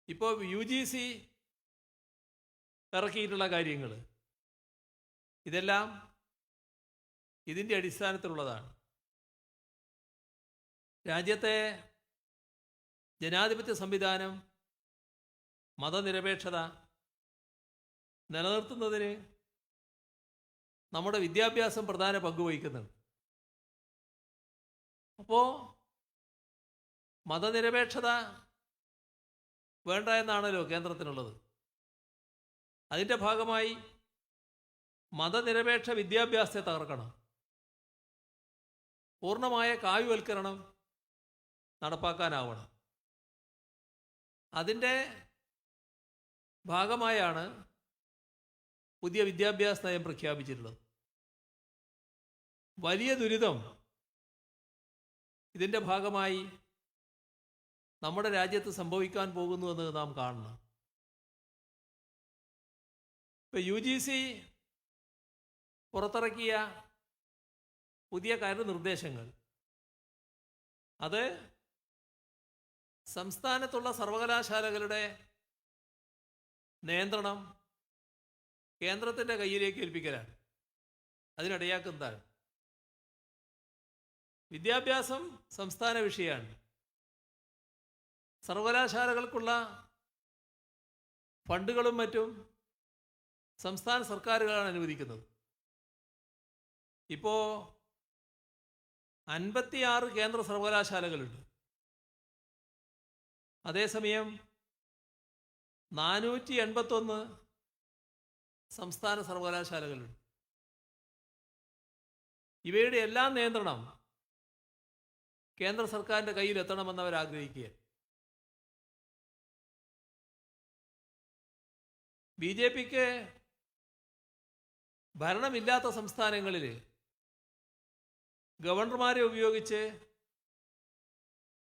ഇപ്പോൾ UGC ഇറക്കിയിട്ടുള്ള കാര്യങ്ങൾ ഇതെല്ലാം ഇതിൻ്റെ അടിസ്ഥാനത്തിലുള്ളതാണ്. രാജ്യത്തെ ജനാധിപത്യ സംവിധാനം, മതനിരപേക്ഷത നിലനിർത്തുന്നതിന് നമ്മുടെ വിദ്യാഭ്യാസം പ്രധാന പങ്ക് വഹിക്കുന്നുണ്ട്. അപ്പോൾ മതനിരപേക്ഷത വേണ്ട എന്നാണല്ലോ കേന്ദ്രത്തിനുള്ളത്. അതിൻ്റെ ഭാഗമായി മതനിരപേക്ഷ വിദ്യാഭ്യാസത്തെ തകർക്കണം, പൂർണ്ണമായ കാവ്യവൽക്കരണം നടപ്പാക്കാനാവണം. അതിൻ്റെ ഭാഗമായാണ് പുതിയ വിദ്യാഭ്യാസ നയം പ്രഖ്യാപിച്ചിട്ടുള്ളത്. വലിയ ദുരിതം ഇതിൻ്റെ ഭാഗമായി നമ്മുടെ രാജ്യത്ത് സംഭവിക്കാൻ പോകുന്നുവെന്ന് നാം കാണണം. ഇപ്പോൾ UGC പുറത്തിറക്കിയ പുതിയ കരട് നിർദ്ദേശങ്ങൾ അത് സംസ്ഥാനത്തുള്ള സർവകലാശാലകളുടെ നിയന്ത്രണം കേന്ദ്രത്തിൻ്റെ കയ്യിലേക്ക് ഏൽപ്പിക്കലാണ്. അതിനിടയാക്കുന്നതാണ്. വിദ്യാഭ്യാസം സംസ്ഥാന വിഷയമാണ്. സർവകലാശാലകൾക്കുള്ള ഫണ്ടുകളും മറ്റും സംസ്ഥാന സർക്കാരുകളാണ് അനുവദിക്കുന്നത്. ഇപ്പോൾ 56 കേന്ദ്ര സർവകലാശാലകളുണ്ട്. അതേസമയം 481 സംസ്ഥാന സർവകലാശാലകളുണ്ട്. ഇവയുടെ എല്ലാം നിയന്ത്രണം കേന്ദ്ര സർക്കാരിൻ്റെ കയ്യിലെത്തണമെന്ന് അവർ ആഗ്രഹിക്കുക. BJPക്ക് ഭരണമില്ലാത്ത സംസ്ഥാനങ്ങളിൽ ഗവർണർമാരെ ഉപയോഗിച്ച്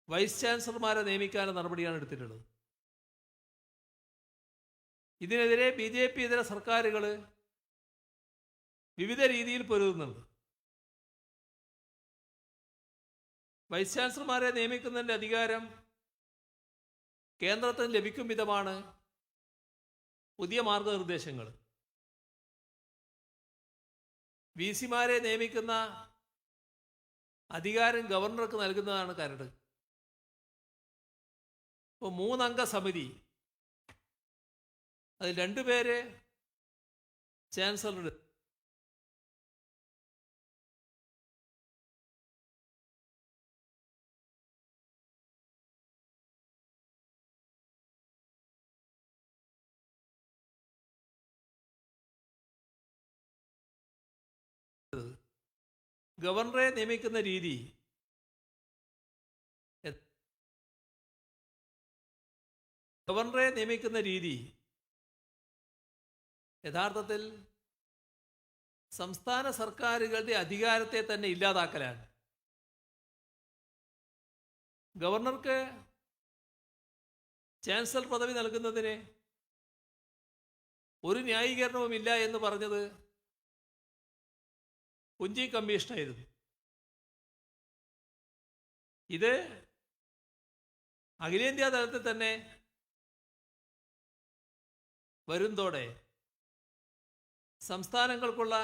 വൈസ് ചാൻസലർമാരെ നിയമിക്കാനുള്ള നടപടിയാണ് എടുത്തിട്ടുള്ളത്. ഇതിനെതിരെ BJP ഇതര സർക്കാരുകൾ വിവിധ രീതിയിൽ പൊരുതുന്നുണ്ട്. വൈസ് ചാൻസലർമാരെ നിയമിക്കുന്നതിൻ്റെ അധികാരം കേന്ദ്രത്തിന് ലഭിക്കും വിധമാണ് പുതിയ മാർഗനിർദ്ദേശങ്ങൾ. VCമാരെ നിയമിക്കുന്ന അധികാരം ഗവർണർക്ക് നൽകുന്നതാണ് കരട്. ഇപ്പോൾ 3 അംഗ സമിതി, അതിൽ 2 പേര് ചാൻസലർ, ഗവർണറെ നിയമിക്കുന്ന രീതി യഥാർത്ഥത്തിൽ സംസ്ഥാന സർക്കാരുകളുടെ അധികാരത്തെ തന്നെ ഇല്ലാതാക്കലാണ്. ഗവർണർക്ക് ചാൻസലർ പദവി നൽകുന്നതിന് ഒരു ന്യായീകരണവുമില്ല എന്ന് പറഞ്ഞത് കുഞ്ചി കമ്മീഷനായിരുന്നു. ഇത് അഖിലേന്ത്യാ തലത്തിൽ തന്നെ വരുന്നതോടെ സംസ്ഥാനങ്ങൾക്കുള്ള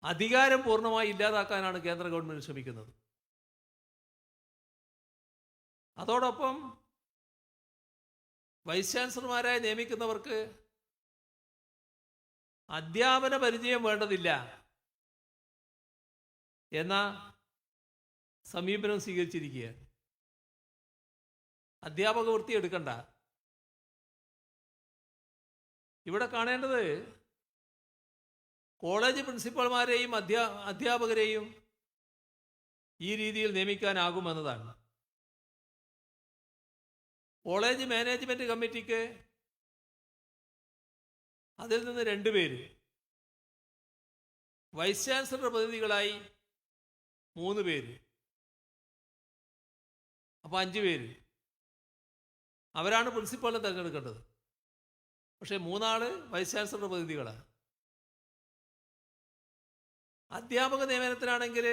അധികാരം പൂർണ്ണമായി ഇല്ലാതാക്കാനാണ് കേന്ദ്ര ഗവൺമെൻറ് ശ്രമിക്കുന്നത്. അതോടൊപ്പം വൈസ് ചാൻസലർമാരായി നിയമിക്കുന്നവർക്ക് അധ്യാപന പരിചയം വേണ്ടതില്ല എന്ന സമീപനം സ്വീകരിച്ചിരിക്കുകയാണ്. അധ്യാപക വൃത്തി എടുക്കണ്ട. ഇവിടെ കാണേണ്ടത് കോളേജ് പ്രിൻസിപ്പൽമാരെയും അധ്യാപകരെയും ഈ രീതിയിൽ നിയമിക്കാനാകുമെന്നതാണ്. കോളേജ് മാനേജ്മെൻറ്റ് കമ്മിറ്റിക്ക് അതിൽ നിന്ന് 2 പേര്, വൈസ് ചാൻസലറുടെ പ്രതിനിധികളായി 3 പേര്, അപ്പോൾ 5 പേര്. അവരാണ് പ്രിൻസിപ്പാളിനെ തിരഞ്ഞെടുക്കേണ്ടത്. പക്ഷേ 3 ആൾ വൈസ് ചാൻസലറുടെ പ്രതിനിധികളാണ്. അധ്യാപക നിയമനത്തിനാണെങ്കിൽ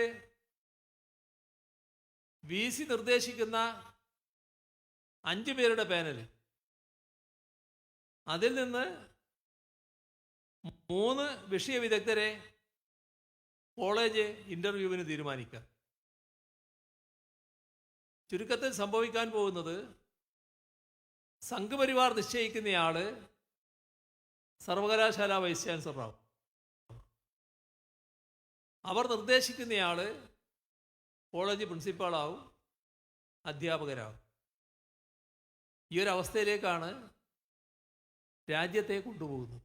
VC നിർദ്ദേശിക്കുന്ന 5 പേരുടെ പാനൽ, അതിൽ നിന്ന് 3 വിഷയ വിദഗ്ധരെ കോളേജ് ഇൻ്റർവ്യൂവിന് തീരുമാനിക്കാം. ചുരുക്കത്തിൽ സംഭവിക്കാൻ പോകുന്നത് സംഘപരിവാർ നിശ്ചയിക്കുന്നയാൾ സർവകലാശാല വൈസ് ചാൻസലറാവും. അവർ നിർദ്ദേശിക്കുന്നയാൾ കോളേജ് പ്രിൻസിപ്പാളാവും, അധ്യാപകരാവും. ഈ ഒരു അവസ്ഥയിലേക്കാണ് രാജ്യത്തെ കൊണ്ടുപോകുന്നത്.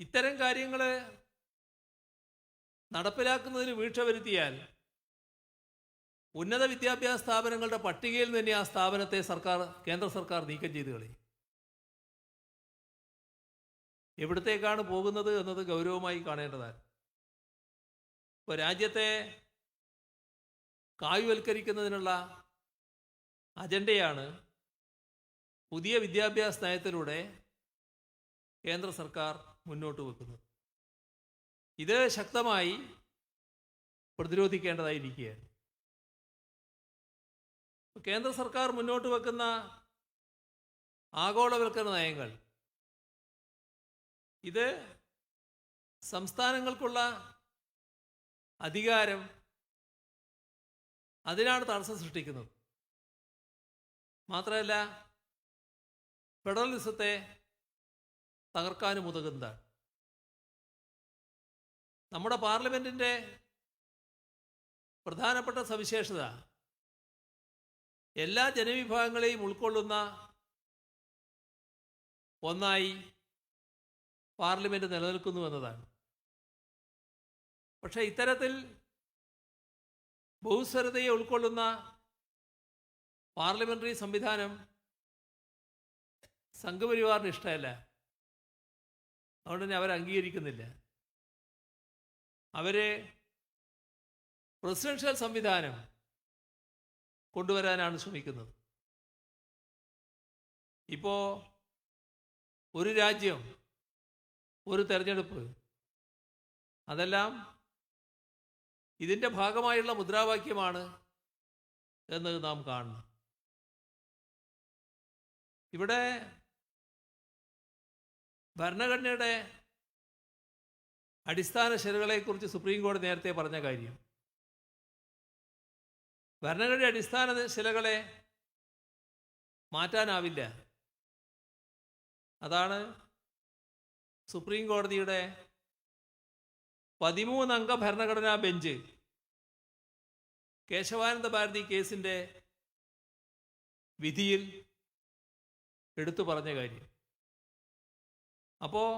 ഇത്തരം കാര്യങ്ങൾ നടപ്പിലാക്കുന്നതിന് വീഴ്ച വരുത്തിയാൽ ഉന്നത വിദ്യാഭ്യാസ സ്ഥാപനങ്ങളുടെ പട്ടികയിൽ തന്നെ ആ സ്ഥാപനത്തെ കേന്ദ്ര സർക്കാർ നീക്കം ചെയ്ത് കളയും. എവിടത്തേക്കാണ് പോകുന്നത് എന്നത് ഗൗരവമായി കാണേണ്ടതാണ്. ഇപ്പോൾ രാജ്യത്തെ കായ്വൽക്കരിക്കുന്നതിനുള്ള അജണ്ടയാണ് പുതിയ വിദ്യാഭ്യാസ നയത്തിലൂടെ കേന്ദ്ര സർക്കാർ മുന്നോട്ട് വെക്കുന്നത്. ഇത് ശക്തമായി പ്രതിരോധിക്കേണ്ടതായിരിക്കുകയാണ്. കേന്ദ്ര സർക്കാർ മുന്നോട്ട് വെക്കുന്ന ആഗോളവൽക്കരണ നയങ്ങൾ ഇത് സംസ്ഥാനങ്ങൾക്കുള്ള അധികാരം അതിനാണ് തടസ്സം സൃഷ്ടിക്കുന്നത്. മാത്രമല്ല ഫെഡറലിസത്തെ തകർക്കാനും ഉതകുന്നതാണ്. നമ്മുടെ പാർലമെൻറ്റിൻ്റെ പ്രധാനപ്പെട്ട സവിശേഷത എല്ലാ ജനവിഭാഗങ്ങളെയും ഉൾക്കൊള്ളുന്ന ഒന്നായി പാർലമെൻറ്റ് നിലനിൽക്കുന്നു എന്നതാണ്. പക്ഷേ ഇത്തരത്തിൽ ബഹുസ്വരതയെ ഉൾക്കൊള്ളുന്ന പാർലമെൻ്ററി സംവിധാനം സംഘപരിവാറിന് ഇഷ്ടമല്ല. അതുകൊണ്ട് തന്നെ അവർ അംഗീകരിക്കുന്നില്ല. അവർ പ്രസിഡൻഷ്യൽ സംവിധാനം കൊണ്ടുവരാനാണ് ശ്രമിക്കുന്നത്. ഇപ്പോൾ ഒരു രാജ്യം ഒരു തെരഞ്ഞെടുപ്പ്, അതെല്ലാം ഇതിൻ്റെ ഭാഗമായുള്ള മുദ്രാവാക്യമാണ് എന്ന് നാം കാണണം. ഇവിടെ ഭരണഘടനയുടെ അടിസ്ഥാന ശിലകളെക്കുറിച്ച് സുപ്രീം കോടതി നേരത്തെ പറഞ്ഞ കാര്യം, ഭരണഘടനയുടെ അടിസ്ഥാന ശിലകളെ മാറ്റാനാവില്ല. അതാണ് സുപ്രീം കോടതിയുടെ 13 അംഗ ഭരണഘടനാ ബെഞ്ച് കേശവാനന്ദ ഭാരതി കേസിൻ്റെ വിധിയിൽ എടുത്തു പറഞ്ഞ കാര്യം. അപ്പോൾ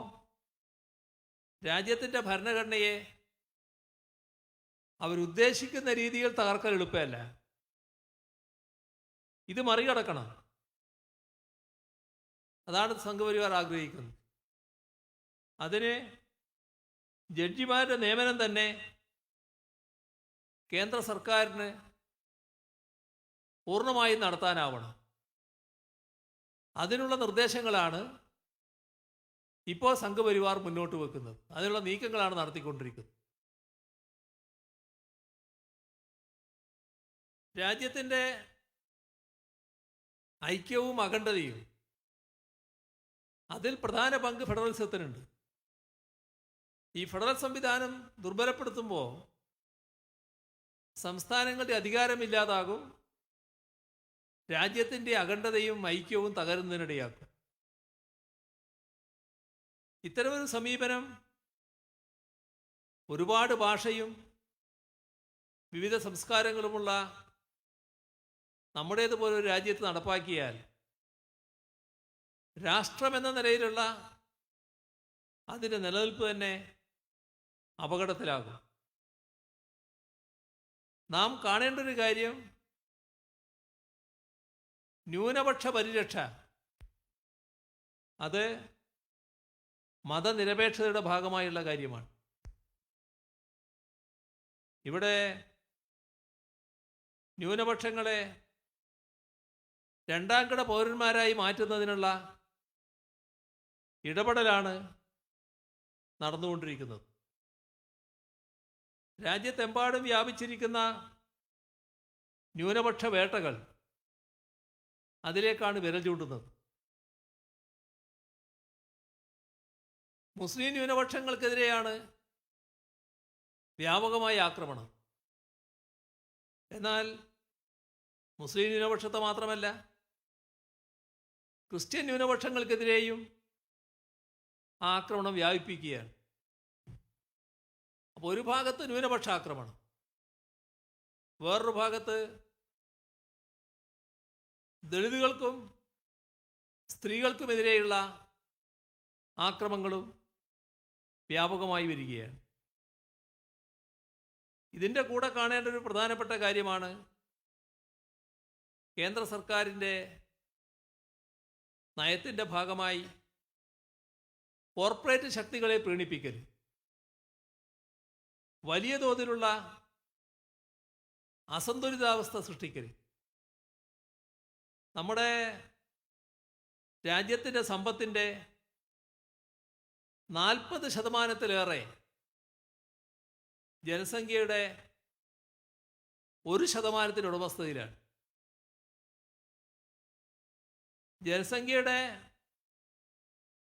രാജ്യത്തിൻ്റെ ഭരണഘടനയെ അവരുദ്ദേശിക്കുന്ന രീതിയിൽ തകർക്കാൻ എളുപ്പമല്ല. ഇത് മറികടക്കണം. അതാണ് സംഘപരിവാർ ആഗ്രഹിക്കുന്നത്. അതിന് ജഡ്ജിമാരുടെ നിയമനം തന്നെ കേന്ദ്ര സർക്കാരിന് പൂർണ്ണമായും നടത്താനാവണം. അതിനുള്ള നിർദ്ദേശങ്ങളാണ് ഇപ്പോൾ സംഘപരിവാർ മുന്നോട്ട് വെക്കുന്നത്. അതിനുള്ള നീക്കങ്ങളാണ് നടത്തിക്കൊണ്ടിരിക്കുന്നത്. രാജ്യത്തിൻ്റെ ഐക്യവും അഖണ്ഡതയും അതിൽ പ്രധാന പങ്ക് ഫെഡറലിസത്തിനുണ്ട്. ഈ ഫെഡറൽ സംവിധാനം ദുർബലപ്പെടുത്തുമ്പോൾ സംസ്ഥാനങ്ങളുടെ അധികാരമില്ലാതാകും, രാജ്യത്തിൻ്റെ അഖണ്ഡതയും ഐക്യവും തകരുന്നതിനിടയാക്കും. ഇത്തരമൊരു സമീപനം ഒരുപാട് ഭാഷയും വിവിധ സംസ്കാരങ്ങളുമുള്ള നമ്മുടേതുപോലൊരു രാജ്യത്ത് നടപ്പാക്കിയാൽ രാഷ്ട്രമെന്ന നിലയിലുള്ള അതിൻ്റെ നിലനിൽപ്പ് തന്നെ അപകടത്തിലാകും. നാം കാണേണ്ട ഒരു കാര്യം, ന്യൂനപക്ഷ പരിരക്ഷ അത് മതനിരപേക്ഷതയുടെ ഭാഗമായുള്ള കാര്യമാണ്. ഇവിടെ ന്യൂനപക്ഷങ്ങളെ രണ്ടാംകിട പൗരന്മാരായി മാറ്റുന്നതിനുള്ള ഇടപെടലാണ് നടന്നുകൊണ്ടിരിക്കുന്നത്. രാജ്യത്തെമ്പാടും വ്യാപിച്ചിരിക്കുന്ന ന്യൂനപക്ഷ വേട്ടകൾ അതിലേക്കാണ് വിരൽ ചൂണ്ടുന്നത്. മുസ്ലിം ന്യൂനപക്ഷങ്ങൾക്കെതിരെയാണ് വ്യാപകമായ ആക്രമണം. എന്നാൽ മുസ്ലിം ന്യൂനപക്ഷത്തെ മാത്രമല്ല, ക്രിസ്ത്യൻ ന്യൂനപക്ഷങ്ങൾക്കെതിരെയും ആ ആക്രമണം വ്യാപിപ്പിക്കുകയാണ്. അപ്പോൾ ഒരു ഭാഗത്ത് ന്യൂനപക്ഷ ആക്രമണം, വേറൊരു ഭാഗത്ത് ദളിതുകൾക്കും സ്ത്രീകൾക്കുമെതിരെയുള്ള ആക്രമണങ്ങളും വ്യാപകമായി വരികയാണ്. ഇതിൻ്റെ കൂടെ കാണേണ്ട ഒരു പ്രധാനപ്പെട്ട കാര്യമാണ് കേന്ദ്ര സർക്കാരിൻ്റെ നയത്തിൻ്റെ ഭാഗമായി കോർപ്പറേറ്റ് ശക്തികളെ പ്രീണിപ്പിക്കൽ, വലിയ തോതിലുള്ള അസന്തുലിതാവസ്ഥ സൃഷ്ടിക്കൽ, നമ്മുടെ രാജ്യത്തിൻ്റെ സമ്പത്തിൻ്റെ 40% ജനസംഖ്യയുടെ 1% ഉടമസ്ഥതയിലാണ്. ജനസംഖ്യയുടെ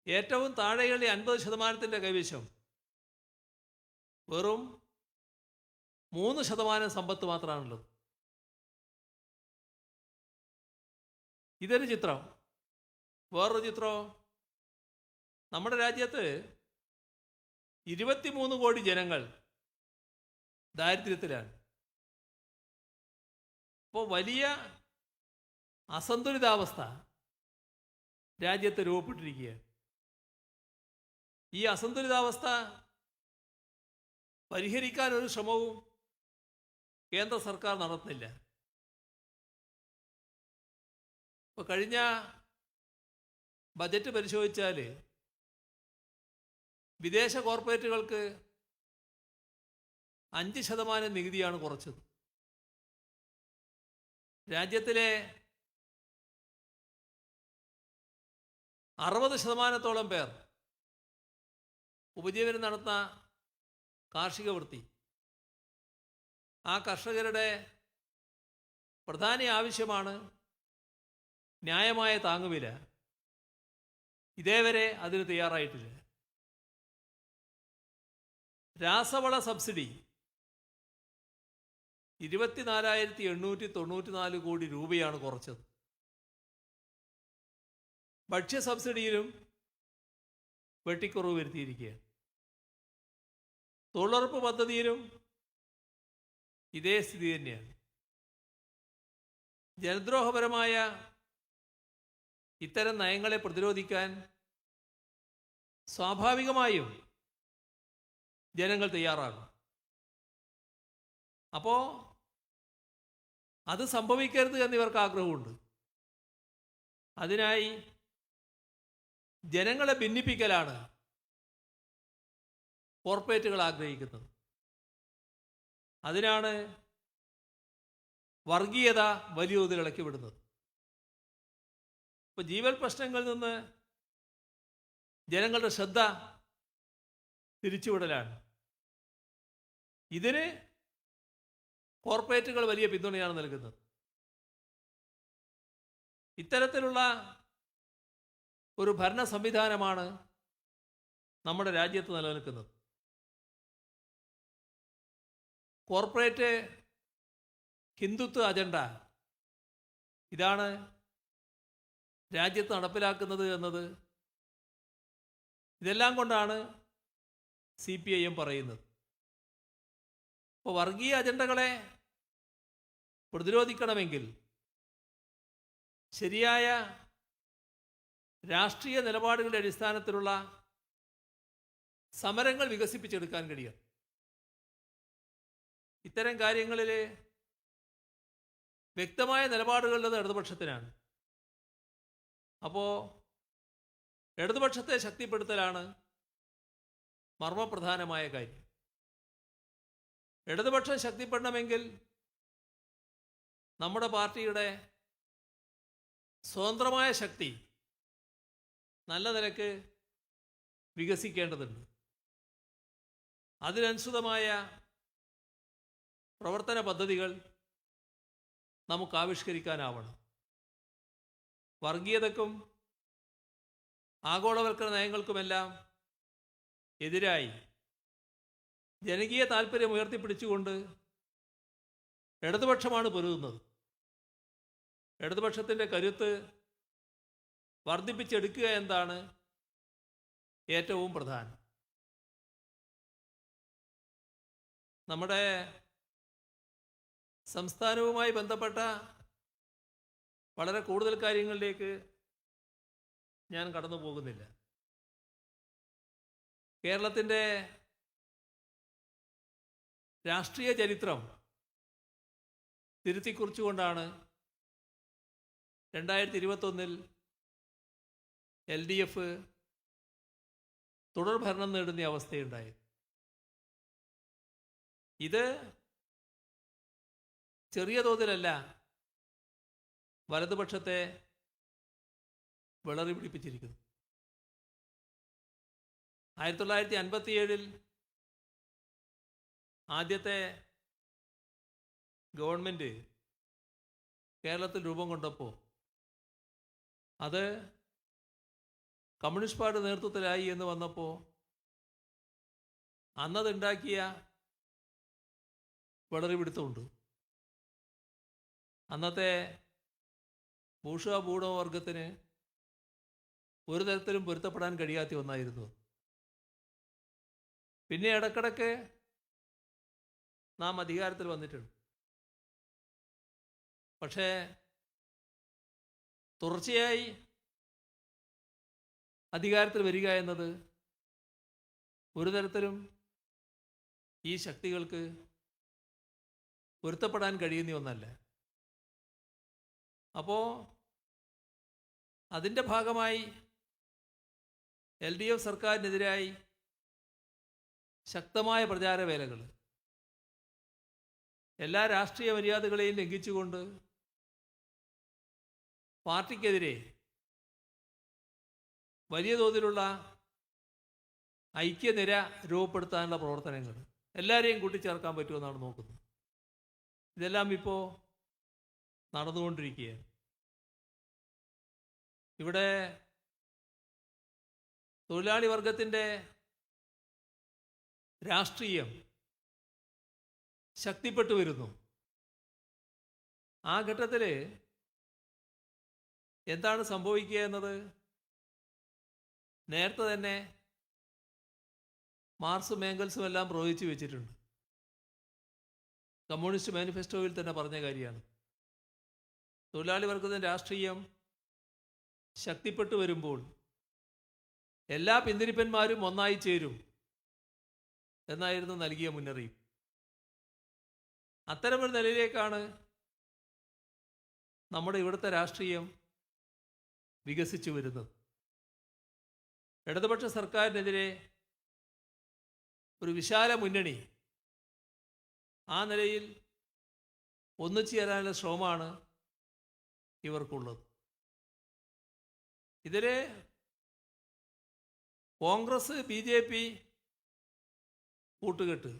ഏറ്റവും താഴെയുള്ള 50% കൈവശം വെറും 3% സമ്പത്ത് മാത്രമാണുള്ളത്. ഇതൊരു ചിത്രം. വേറൊരു ചിത്രം, നമ്മുടെ രാജ്യത്ത് 23 കോടി ജനങ്ങൾ ദാരിദ്ര്യത്തിലാണ്. അപ്പോൾ വലിയ അസന്തുലിതാവസ്ഥ രാജ്യത്ത് രൂപപ്പെട്ടിരിക്കുകയാണ്. ഈ അസന്തുലിതാവസ്ഥ പരിഹരിക്കാൻ ഒരു ശ്രമവും കേന്ദ്ര സർക്കാർ നടത്തുന്നില്ല. ഇപ്പോൾ കഴിഞ്ഞ ബജറ്റ് പരിശോധിച്ചാൽ വിദേശ കോർപ്പറേറ്റുകൾക്ക് 5% നികുതിയാണ് കുറച്ചത്. രാജ്യത്തിലെ 60% പേർ ഉപജീവനം നടത്തുന്ന കാർഷിക വൃത്തി, ആ കർഷകരുടെ പ്രധാന ആവശ്യമാണ് ന്യായമായ താങ്ങുവില. ഇതേവരെ അതിന് തയ്യാറായിട്ടില്ല. രാസവള സബ്സിഡി 24,894 കോടി രൂപയാണ് കുറച്ചത്. ഭക്ഷ്യ സബ്സിഡിയിലും വെട്ടിക്കുറവ് വരുത്തിയിരിക്കുകയാണ്. തൊഴിലുറപ്പ് പദ്ധതിയിലും ഇതേ സ്ഥിതി തന്നെയാണ്. ജനദ്രോഹപരമായ ഇത്തരം നയങ്ങളെ പ്രതിരോധിക്കാൻ സ്വാഭാവികമായും ജനങ്ങൾ തയ്യാറാകും. അപ്പോൾ അത് സംഭവിക്കരുത് എന്നിവർക്ക് ആഗ്രഹമുണ്ട്. അതിനായി ജനങ്ങളെ ഭിന്നിപ്പിക്കലാണ് കോർപ്പറേറ്റുകൾ ആഗ്രഹിക്കുന്നത്. അതിനാണ് വർഗീയത വലിയ തോതിൽ ഇളക്കി വിടുന്നത്. ഇപ്പോൾ ജീവൽ പ്രശ്നങ്ങളിൽ നിന്ന് ജനങ്ങളുടെ ശ്രദ്ധ തിരിച്ചുവിടലാണ്. ഇതിന് കോർപ്പറേറ്റുകൾ വലിയ പിന്തുണയാണ് നൽകുന്നത്. ഇത്തരത്തിലുള്ള ഒരു ഭരണ സംവിധാനമാണ് നമ്മുടെ രാജ്യത്ത് നിലനിൽക്കുന്നത്. കോർപ്പറേറ്റ് ഹിന്ദുത്വ അജണ്ട ഇതാണ് രാജ്യത്ത് നടപ്പിലാക്കുന്നത് എന്നത്, ഇതെല്ലാം കൊണ്ടാണ് CPIM പറയുന്നത്. അപ്പോൾ വർഗീയ അജണ്ടകളെ പ്രതിരോധിക്കണമെങ്കിൽ ശരിയായ രാഷ്ട്രീയ നിലപാടുകളുടെ അടിസ്ഥാനത്തിലുള്ള സമരങ്ങൾ വികസിപ്പിച്ചെടുക്കാൻ കഴിയും. ഇത്തരം കാര്യങ്ങളിൽ വ്യക്തമായ നിലപാടുകളുള്ളത് ഇടതുപക്ഷത്തിനാണ്. അപ്പോൾ ഇടതുപക്ഷത്തെ ശക്തിപ്പെടുത്തലാണ് മർമ്മപ്രധാനമായ കാര്യം. ഇടതുപക്ഷം ശക്തിപ്പെടണമെങ്കിൽ നമ്മുടെ പാർട്ടിയുടെ സ്വതന്ത്രമായ ശക്തി നല്ല നിലക്ക് വികസിക്കേണ്ടതുണ്ട്. അതിനനുസൃതമായ പ്രവർത്തന പദ്ധതികൾ നമുക്ക് ആവിഷ്കരിക്കാനാവണം. വർഗീയതക്കും ആഗോളവൽക്കരണ നയങ്ങൾക്കുമെല്ലാം എതിരായി ജനകീയ താൽപ്പര്യം ഉയർത്തിപ്പിടിച്ചുകൊണ്ട് ഇടതുപക്ഷമാണ് പൊരുതുന്നത്. ഇടതുപക്ഷത്തിൻ്റെ കരുത്ത് വർദ്ധിപ്പിച്ചെടുക്കുക എന്നതാണ് ഏറ്റവും പ്രധാനം. നമ്മുടെ സംസ്ഥാനവുമായി ബന്ധപ്പെട്ട വളരെ കൂടുതൽ കാര്യങ്ങളിലേക്ക് ഞാൻ കടന്നു പോകുന്നില്ല. കേരളത്തിൻ്റെ രാഷ്ട്രീയ ചരിത്രം തിരുത്തിക്കുറിച്ചുകൊണ്ടാണ് 2021 LDF തുടർ ഭരണം നേടുന്ന അവസ്ഥയുണ്ടായി. ഇത് ചെറിയ തോതിലല്ല വലതുപക്ഷത്തെ വിളറി പിടിപ്പിച്ചിരിക്കുന്നു. 1957 ആദ്യത്തെ ഗവൺമെൻറ് കേരളത്തിൽ രൂപം കൊണ്ടപ്പോൾ അത് കമ്മ്യൂണിസ്റ്റ് പാർട്ടി നേതൃത്വത്തിലായി എന്ന് വന്നപ്പോൾ അന്നതുണ്ടാക്കിയ വിളറിപിടുത്തമുണ്ട്. അന്നത്തെ ബൂർഷ്വാ ഭൂവുടമവർഗത്തിന് ഒരു തരത്തിലും പൊരുത്തപ്പെടാൻ കഴിയാത്ത ഒന്നായിരുന്നു. പിന്നെ ഇടക്കിടക്ക് നാം അധികാരത്തിൽ വന്നിട്ടുണ്ട്. പക്ഷേ തുടർച്ചയായി അധികാരത്തിൽ വരിക എന്നത് ഒരു തരത്തിലും ഈ ശക്തികൾക്ക് പൊരുത്തപ്പെടാൻ കഴിയുന്ന ഒന്നല്ല. അപ്പോൾ അതിൻ്റെ ഭാഗമായി LDF സർക്കാരിനെതിരായി ശക്തമായ പ്രചാരവേലകൾ എല്ലാ രാഷ്ട്രീയ മര്യാദകളെയും ലംഘിച്ചുകൊണ്ട് പാർട്ടിക്കെതിരെ വലിയ തോതിലുള്ള ഐക്യനിര രൂപപ്പെടുത്താനുള്ള പ്രവർത്തനങ്ങൾ എല്ലാവരെയും കൂട്ടിച്ചേർക്കാൻ പറ്റുമെന്നാണ് നോക്കുന്നത്. ഇതെല്ലാം ഇപ്പോൾ നടന്നുകൊണ്ടിരിക്കുകയാണ്. ഇവിടെ തൊഴിലാളി വർഗത്തിൻ്റെ രാഷ്ട്രീയം ശക്തിപ്പെട്ടു വരുന്നു. ആ ഘട്ടത്തിൽ എന്താണ് സംഭവിക്കുക എന്നത് നേരത്തെ തന്നെ മാർക്സും ഏംഗൽസും എല്ലാം പ്രവചിച്ചു വെച്ചിട്ടുണ്ട്. കമ്മ്യൂണിസ്റ്റ് മാനിഫെസ്റ്റോയിൽ തന്നെ പറഞ്ഞ കാര്യമാണ്. തൊഴിലാളി വർഗത്തിൻ്റെ രാഷ്ട്രീയം ശക്തിപ്പെട്ടു വരുമ്പോൾ എല്ലാ പിന്തിരിപ്പന്മാരും ഒന്നായി ചേരും എന്നായിരുന്നു നൽകിയ മുന്നറിയിപ്പ്. അത്തരമൊരു നിലയിലേക്കാണ് നമ്മുടെ ഇവിടുത്തെ രാഷ്ട്രീയം വികസിച്ചു വരുന്നത്. ഇടതുപക്ഷ സർക്കാരിനെതിരെ ഒരു വിശാല മുന്നണി ആ നിലയിൽ ഒന്നിച്ചു ചേരാനുള്ള ശ്രമമാണ് ഇവർക്കുള്ളത്. ഇതിൽ കോൺഗ്രസ് BJP കൂട്ടുകെട്ട്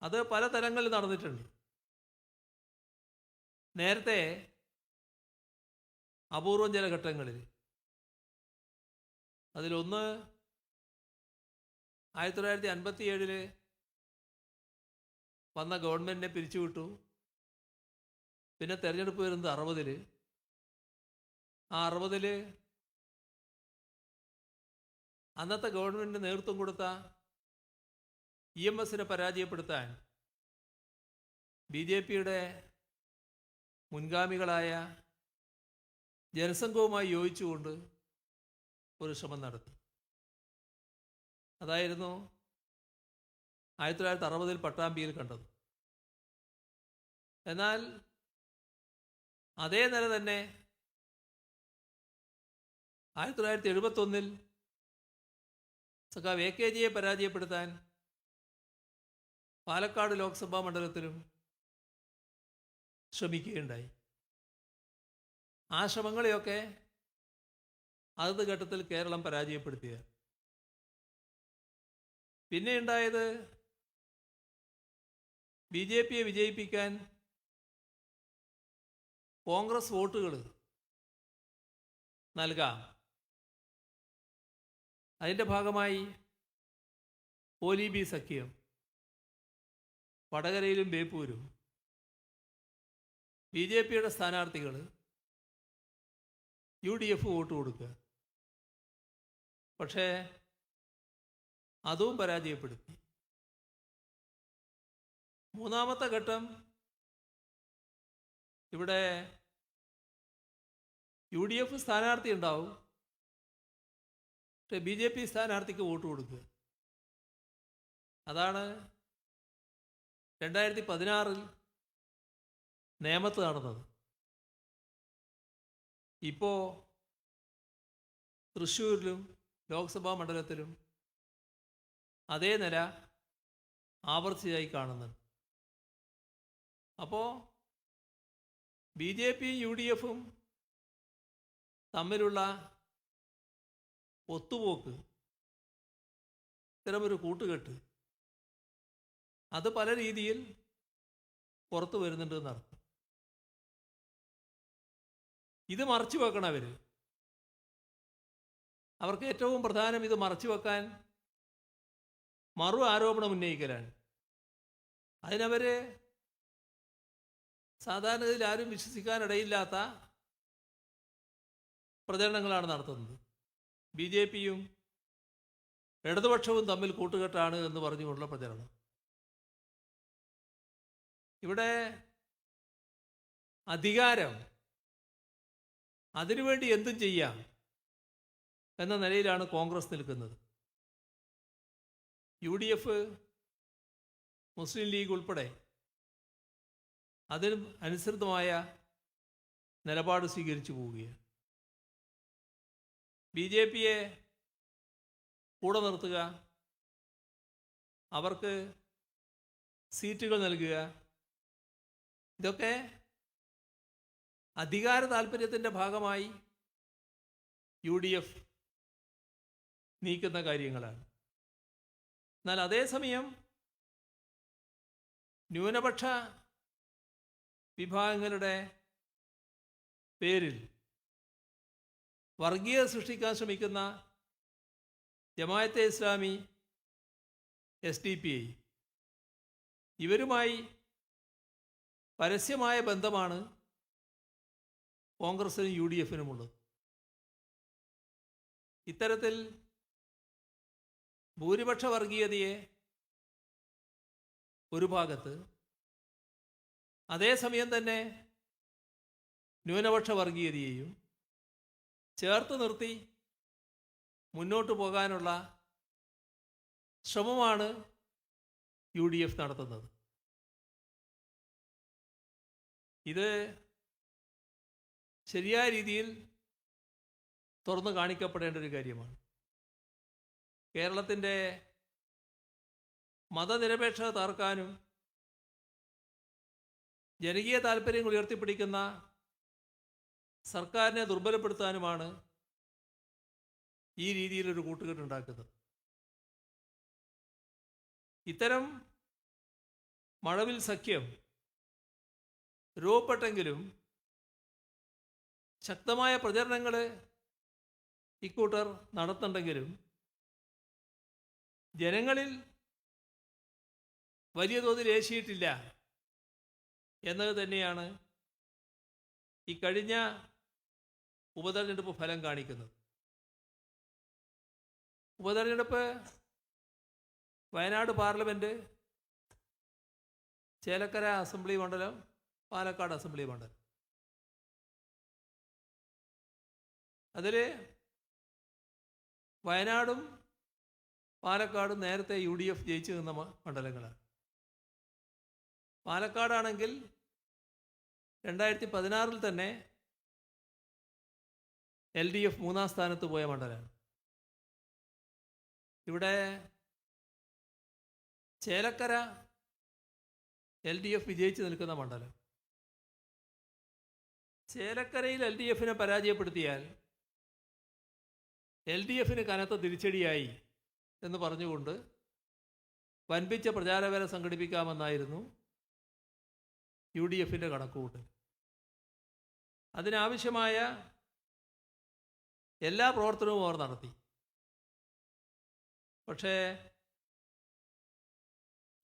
അത് പല തലങ്ങളിൽ നടന്നിട്ടുണ്ട്. നേരത്തെ അപൂർവം ചില ഘട്ടങ്ങളിൽ അതിലൊന്ന് 1957 വന്ന ഗവൺമെൻറ്റിനെ പിരിച്ചുവിട്ടു. പിന്നെ തെരഞ്ഞെടുപ്പ് വരുന്നത് 60. ആ 60 അന്നത്തെ ഗവൺമെൻറ്റിന് നേതൃത്വം കൊടുത്ത EMSനെ പരാജയപ്പെടുത്താൻ BJPയുടെ മുൻഗാമികളായ ജനസംഘവുമായി യോജിച്ചുകൊണ്ട് ഒരു ശ്രമം നടത്തി. അതായിരുന്നു 1960 പട്ടാമ്പിയിൽ കണ്ടത്. എന്നാൽ അതേ നില തന്നെ 1971 സഖാവ് AKജിയെ പരാജയപ്പെടുത്താൻ പാലക്കാട് ലോക്സഭാ മണ്ഡലത്തിലും ശ്രമിക്കുകയുണ്ടായി. ആ ശ്രമങ്ങളെയൊക്കെ അതത് ഘട്ടത്തിൽ കേരളം പരാജയപ്പെടുത്തിയ. പിന്നെ ഉണ്ടായത് BJPയെ വിജയിപ്പിക്കാൻ കോൺഗ്രസ് വോട്ടുകൾ നൽകാം. അതിൻ്റെ ഭാഗമായി OLB സഖ്യം വടകരയിലും ബേപ്പൂരും BJPയുടെ സ്ഥാനാർത്ഥികൾ UDF വോട്ട് കൊടുക്കുക. പക്ഷേ അതും പരാജയപ്പെടുത്തി. മൂന്നാമത്തെ ഘട്ടം ഇവിടെ UDF സ്ഥാനാർത്ഥി ഉണ്ടാവും, പക്ഷെ BJP സ്ഥാനാർത്ഥിക്ക് വോട്ട് കൊടുക്കുക. അതാണ് 2016 നേമത്ത് നടന്നത്. ഇപ്പോൾ തൃശ്ശൂരിലും ലോക്സഭാ മണ്ഡലത്തിലും അതേ നില ആവർത്തിച്ചായി കാണുന്നുണ്ട്. അപ്പോൾ ബി ജെ പിയും യു ഡി എഫും തമ്മിലുള്ള ഒത്തുപോക്ക്, ഇത്തരമൊരു കൂട്ടുകെട്ട്, അത് പല രീതിയിൽ പുറത്തു വരുന്നുണ്ട് എന്നർത്ഥം. ഇത് മറച്ചു വെക്കണം അവർ. അവർക്ക് ഏറ്റവും പ്രധാനം ഇത് മറച്ചു വെക്കാൻ മറു ആരോപണം ഉന്നയിക്കലാണ്. അതിനവർ സാധാരണഗതിയിൽ ആരും വിശ്വസിക്കാനിടയില്ലാത്ത പ്രചരണങ്ങളാണ് നടത്തുന്നത്. ബി ജെ പിയും ഇടതുപക്ഷവും തമ്മിൽ കൂട്ടുകെട്ടാണ് എന്ന് പറഞ്ഞുകൊണ്ടുള്ള പ്രചരണം. ഇവിടെ അധികാരം, അതിനുവേണ്ടി എന്തും ചെയ്യാം എന്ന നിലയിലാണ് കോൺഗ്രസ് നിൽക്കുന്നത്. യു ഡി എഫ്, മുസ്ലിം ലീഗ് ഉൾപ്പെടെ അതിന് അനുസൃതമായ നിലപാട് സ്വീകരിച്ചു പോവുകയാണ്. ബി ജെ പിയെ കൂടെ നിർത്തുക, അവർക്ക് സീറ്റുകൾ നൽകുക, ഇതൊക്കെ അധികാര താല്പര്യത്തിൻ്റെ ഭാഗമായി യു ഡി എഫ് നീക്കുന്ന കാര്യങ്ങളാണ്. എന്നാൽ അതേസമയം ന്യൂനപക്ഷ വിഭാഗങ്ങളുടെ പേരിൽ വർഗീയത സൃഷ്ടിക്കാൻ ശ്രമിക്കുന്ന ജമാഅത്തെ ഇസ്ലാമി, SDP, ഇവരുമായി പരസ്യമായ ബന്ധമാണ് കോൺഗ്രസിനും യു ഡി എഫിനുമുള്ളത്. ഇത്തരത്തിൽ ഭൂരിപക്ഷ വർഗീയതയെ ഒരു ഭാഗത്ത്, അതേസമയം തന്നെ ന്യൂനപക്ഷ വർഗീയതയെയും ചേർത്ത് നിർത്തി മുന്നോട്ട് പോകാനുള്ള ശ്രമമാണ് യു ഡി എഫ് നടത്തുന്നത്. ഇത് ശരിയായ രീതിയിൽ തുറന്നു കാണിക്കപ്പെടേണ്ട ഒരു കാര്യമാണ്. കേരളത്തിൻ്റെ മതനിരപേക്ഷത തകർക്കാനും ജനകീയ താല്പര്യങ്ങൾ ഉയർത്തിപ്പിടിക്കുന്ന സർക്കാരിനെ ദുർബലപ്പെടുത്താനുമാണ് ഈ രീതിയിലൊരു കൂട്ടുകെട്ടുണ്ടാക്കുന്നത്. ഇത്തരം മഴവിൽ സഖ്യം രൂപപ്പെട്ടെങ്കിലും ശക്തമായ പ്രചരണങ്ങൾ ഇക്കൂട്ടർ നടത്തുന്നുണ്ടെങ്കിലും ജനങ്ങളിൽ വലിയ തോതിൽ ഏശിയിട്ടില്ല എന്നത് തന്നെയാണ് ഈ കഴിഞ്ഞ ഉപതെരഞ്ഞെടുപ്പ് ഫലം കാണിക്കുന്നത്. ഉപതെരഞ്ഞെടുപ്പ് വയനാട് പാർലമെൻറ്റ്, ചേലക്കര അസംബ്ലി മണ്ഡലം, പാലക്കാട് അസംബ്ലി മണ്ഡലം, അതിൽ വയനാടും പാലക്കാടും നേരത്തെ യു ഡി എഫ് ജയിച്ചു നിന്ന മണ്ഡലങ്ങളാണ്. പാലക്കാടാണെങ്കിൽ 2016 തന്നെ LDF 3-ാം സ്ഥാനത്ത് പോയ മണ്ഡലമാണ്. ഇവിടെ ചേലക്കര LDF വിജയിച്ച് നിൽക്കുന്ന മണ്ഡലം. ചേലക്കരയിൽ LDFനെ പരാജയപ്പെടുത്തിയാൽ LDFന് കനത്ത തിരിച്ചടിയായി എന്ന് പറഞ്ഞുകൊണ്ട് വൻപിച്ച പ്രചാരവേല സംഘടിപ്പിക്കാമെന്നായിരുന്നു UDFൻ്റെ കണക്കുകൂട്ടൽ. അതിനാവശ്യമായ എല്ലാ പ്രവർത്തനവും അവർ നടത്തി. പക്ഷേ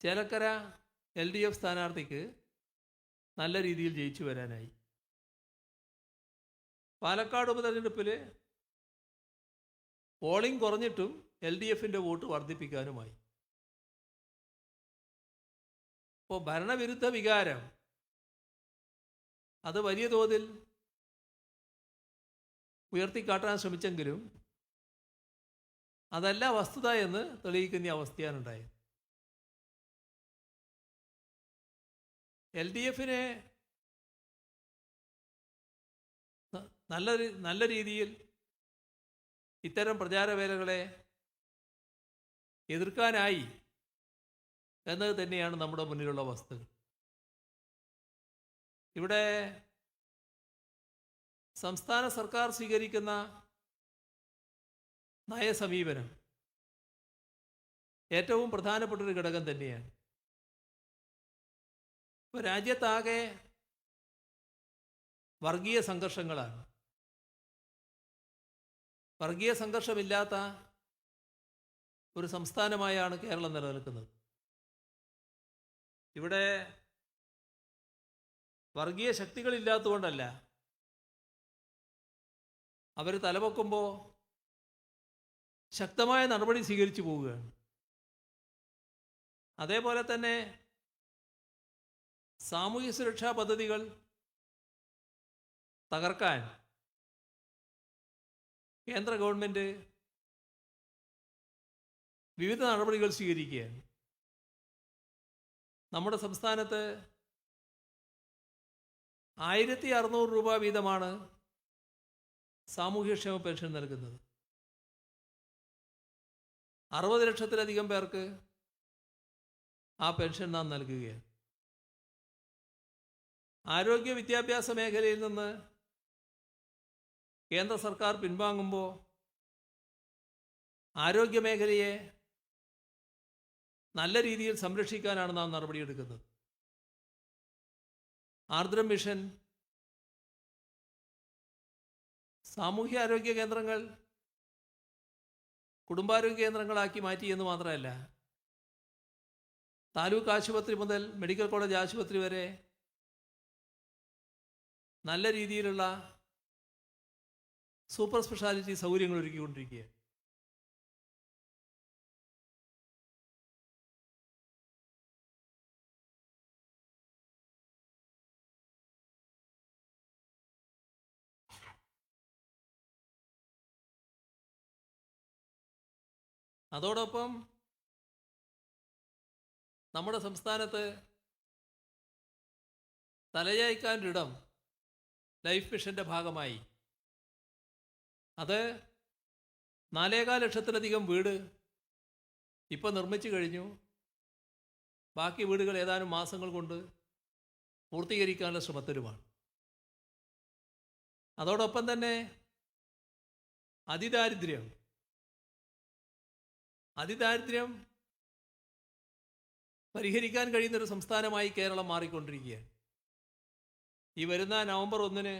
ചേലക്കര LDF സ്ഥാനാർത്ഥിക്ക് നല്ല രീതിയിൽ ജയിച്ചു വരാനായി. പാലക്കാട് ഉപതെരഞ്ഞെടുപ്പിൽ പോളിംഗ് കുറഞ്ഞിട്ടും LDFൻ്റെ വോട്ട് വർദ്ധിപ്പിക്കാനുമായി. അപ്പോൾ ഭരണവിരുദ്ധ വികാരം അത് വലിയ തോതിൽ ഉയർത്തിക്കാട്ടാൻ ശ്രമിച്ചെങ്കിലും അതല്ല വസ്തുത എന്ന് തെളിയിക്കുന്ന അവസ്ഥയാണ് ഉണ്ടായത്. LDFനെ നല്ല രീതിയിൽ ഇത്തരം പ്രചാരവേലകളെ എതിർക്കാനായി എന്നത് തന്നെയാണ് നമ്മുടെ മുന്നിലുള്ള വസ്തുത. ഇവിടെ സംസ്ഥാന സർക്കാർ സ്വീകരിക്കുന്ന നയസമീപനം ഏറ്റവും പ്രധാനപ്പെട്ടൊരു ഘടകം തന്നെയാണ്. ഇപ്പോൾ രാജ്യത്താകെ വർഗീയ സംഘർഷങ്ങളാണ്. വർഗീയ സംഘർഷമില്ലാത്ത ഒരു സംസ്ഥാനമായാണ് കേരളം നിലനിൽക്കുന്നത്. ഇവിടെ വർഗീയ ശക്തികളില്ലാത്തതുകൊണ്ടല്ല, അവർ തലപൊക്കുമ്പോൾ ശക്തമായ നടപടി സ്വീകരിച്ചു പോവുകയാണ്. അതേപോലെ തന്നെ സാമൂഹ്യ സുരക്ഷാ പദ്ധതികൾ തകർക്കാൻ കേന്ദ്ര ഗവൺമെൻറ് വിവിധ നടപടികൾ സ്വീകരിക്കുകയാണ്. നമ്മുടെ സംസ്ഥാനത്ത് 1600 രൂപ വീതമാണ് സാമൂഹ്യക്ഷേമ പെൻഷൻ നൽകുന്നത്. 60 ലക്ഷത്തിലധികം പേർക്ക് ആ പെൻഷൻ നാം നൽകുകയാണ്. ആരോഗ്യ വിദ്യാഭ്യാസ മേഖലയിൽ നിന്ന് കേന്ദ്ര സർക്കാർ പിൻവാങ്ങുമ്പോൾ ആരോഗ്യ മേഖലയെ നല്ല രീതിയിൽ സംരക്ഷിക്കാനാണ് നാം നടപടിയെടുക്കുന്നത്. ആർദ്രം മിഷൻ സാമൂഹ്യ ആരോഗ്യ കേന്ദ്രങ്ങൾ കുടുംബാരോഗ്യ കേന്ദ്രങ്ങളാക്കി മാറ്റി എന്ന് മാത്രമല്ല, താലൂക്ക് ആശുപത്രി മുതൽ മെഡിക്കൽ കോളേജ് ആശുപത്രി വരെ നല്ല രീതിയിലുള്ള സൂപ്പർ സ്പെഷ്യാലിറ്റി സൗകര്യങ്ങൾ ഒരുക്കിക്കൊണ്ടിരിക്കുകയാണ്. അതോടൊപ്പം നമ്മുടെ സംസ്ഥാനത്ത് തലചായ്ക്കാനൊരിടം ലൈഫ് മിഷൻ്റെ ഭാഗമായി അത് 4.25 ലക്ഷത്തിലധികം വീട് ഇപ്പോൾ നിർമ്മിച്ചു കഴിഞ്ഞു. ബാക്കി വീടുകൾ ഏതാനും മാസങ്ങൾ കൊണ്ട് പൂർത്തീകരിക്കാനുള്ള ശ്രമത്തിലുമാണ്. അതോടൊപ്പം തന്നെ അതിദാരിദ്ര്യം പരിഹരിക്കാൻ കഴിയുന്നൊരു സംസ്ഥാനമായി കേരളം മാറിക്കൊണ്ടിരിക്കുകയാണ്. ഈ വരുന്ന നവംബർ 1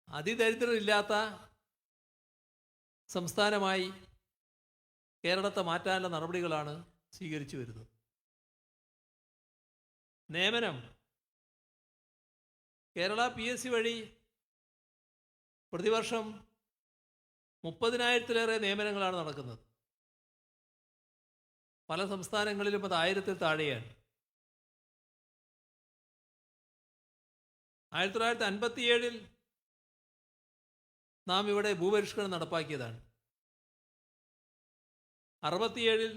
അതിദരിദ്രരില്ലാത്ത സംസ്ഥാനമായി കേരളത്തെ മാറ്റാനുള്ള നടപടികളാണ് സ്വീകരിച്ചു വരുന്നത്. നിയമനം കേരള PSC വഴി പ്രതിവർഷം 30,000-ലേറെ നിയമനങ്ങളാണ് നടക്കുന്നത്. പല സംസ്ഥാനങ്ങളിലും അത് 1000-ൽ താഴെയാണ്. 1957-ൽ നാം ഇവിടെ ഭൂപരിഷ്കരണം നടപ്പാക്കിയതാണ്. 67-ൽ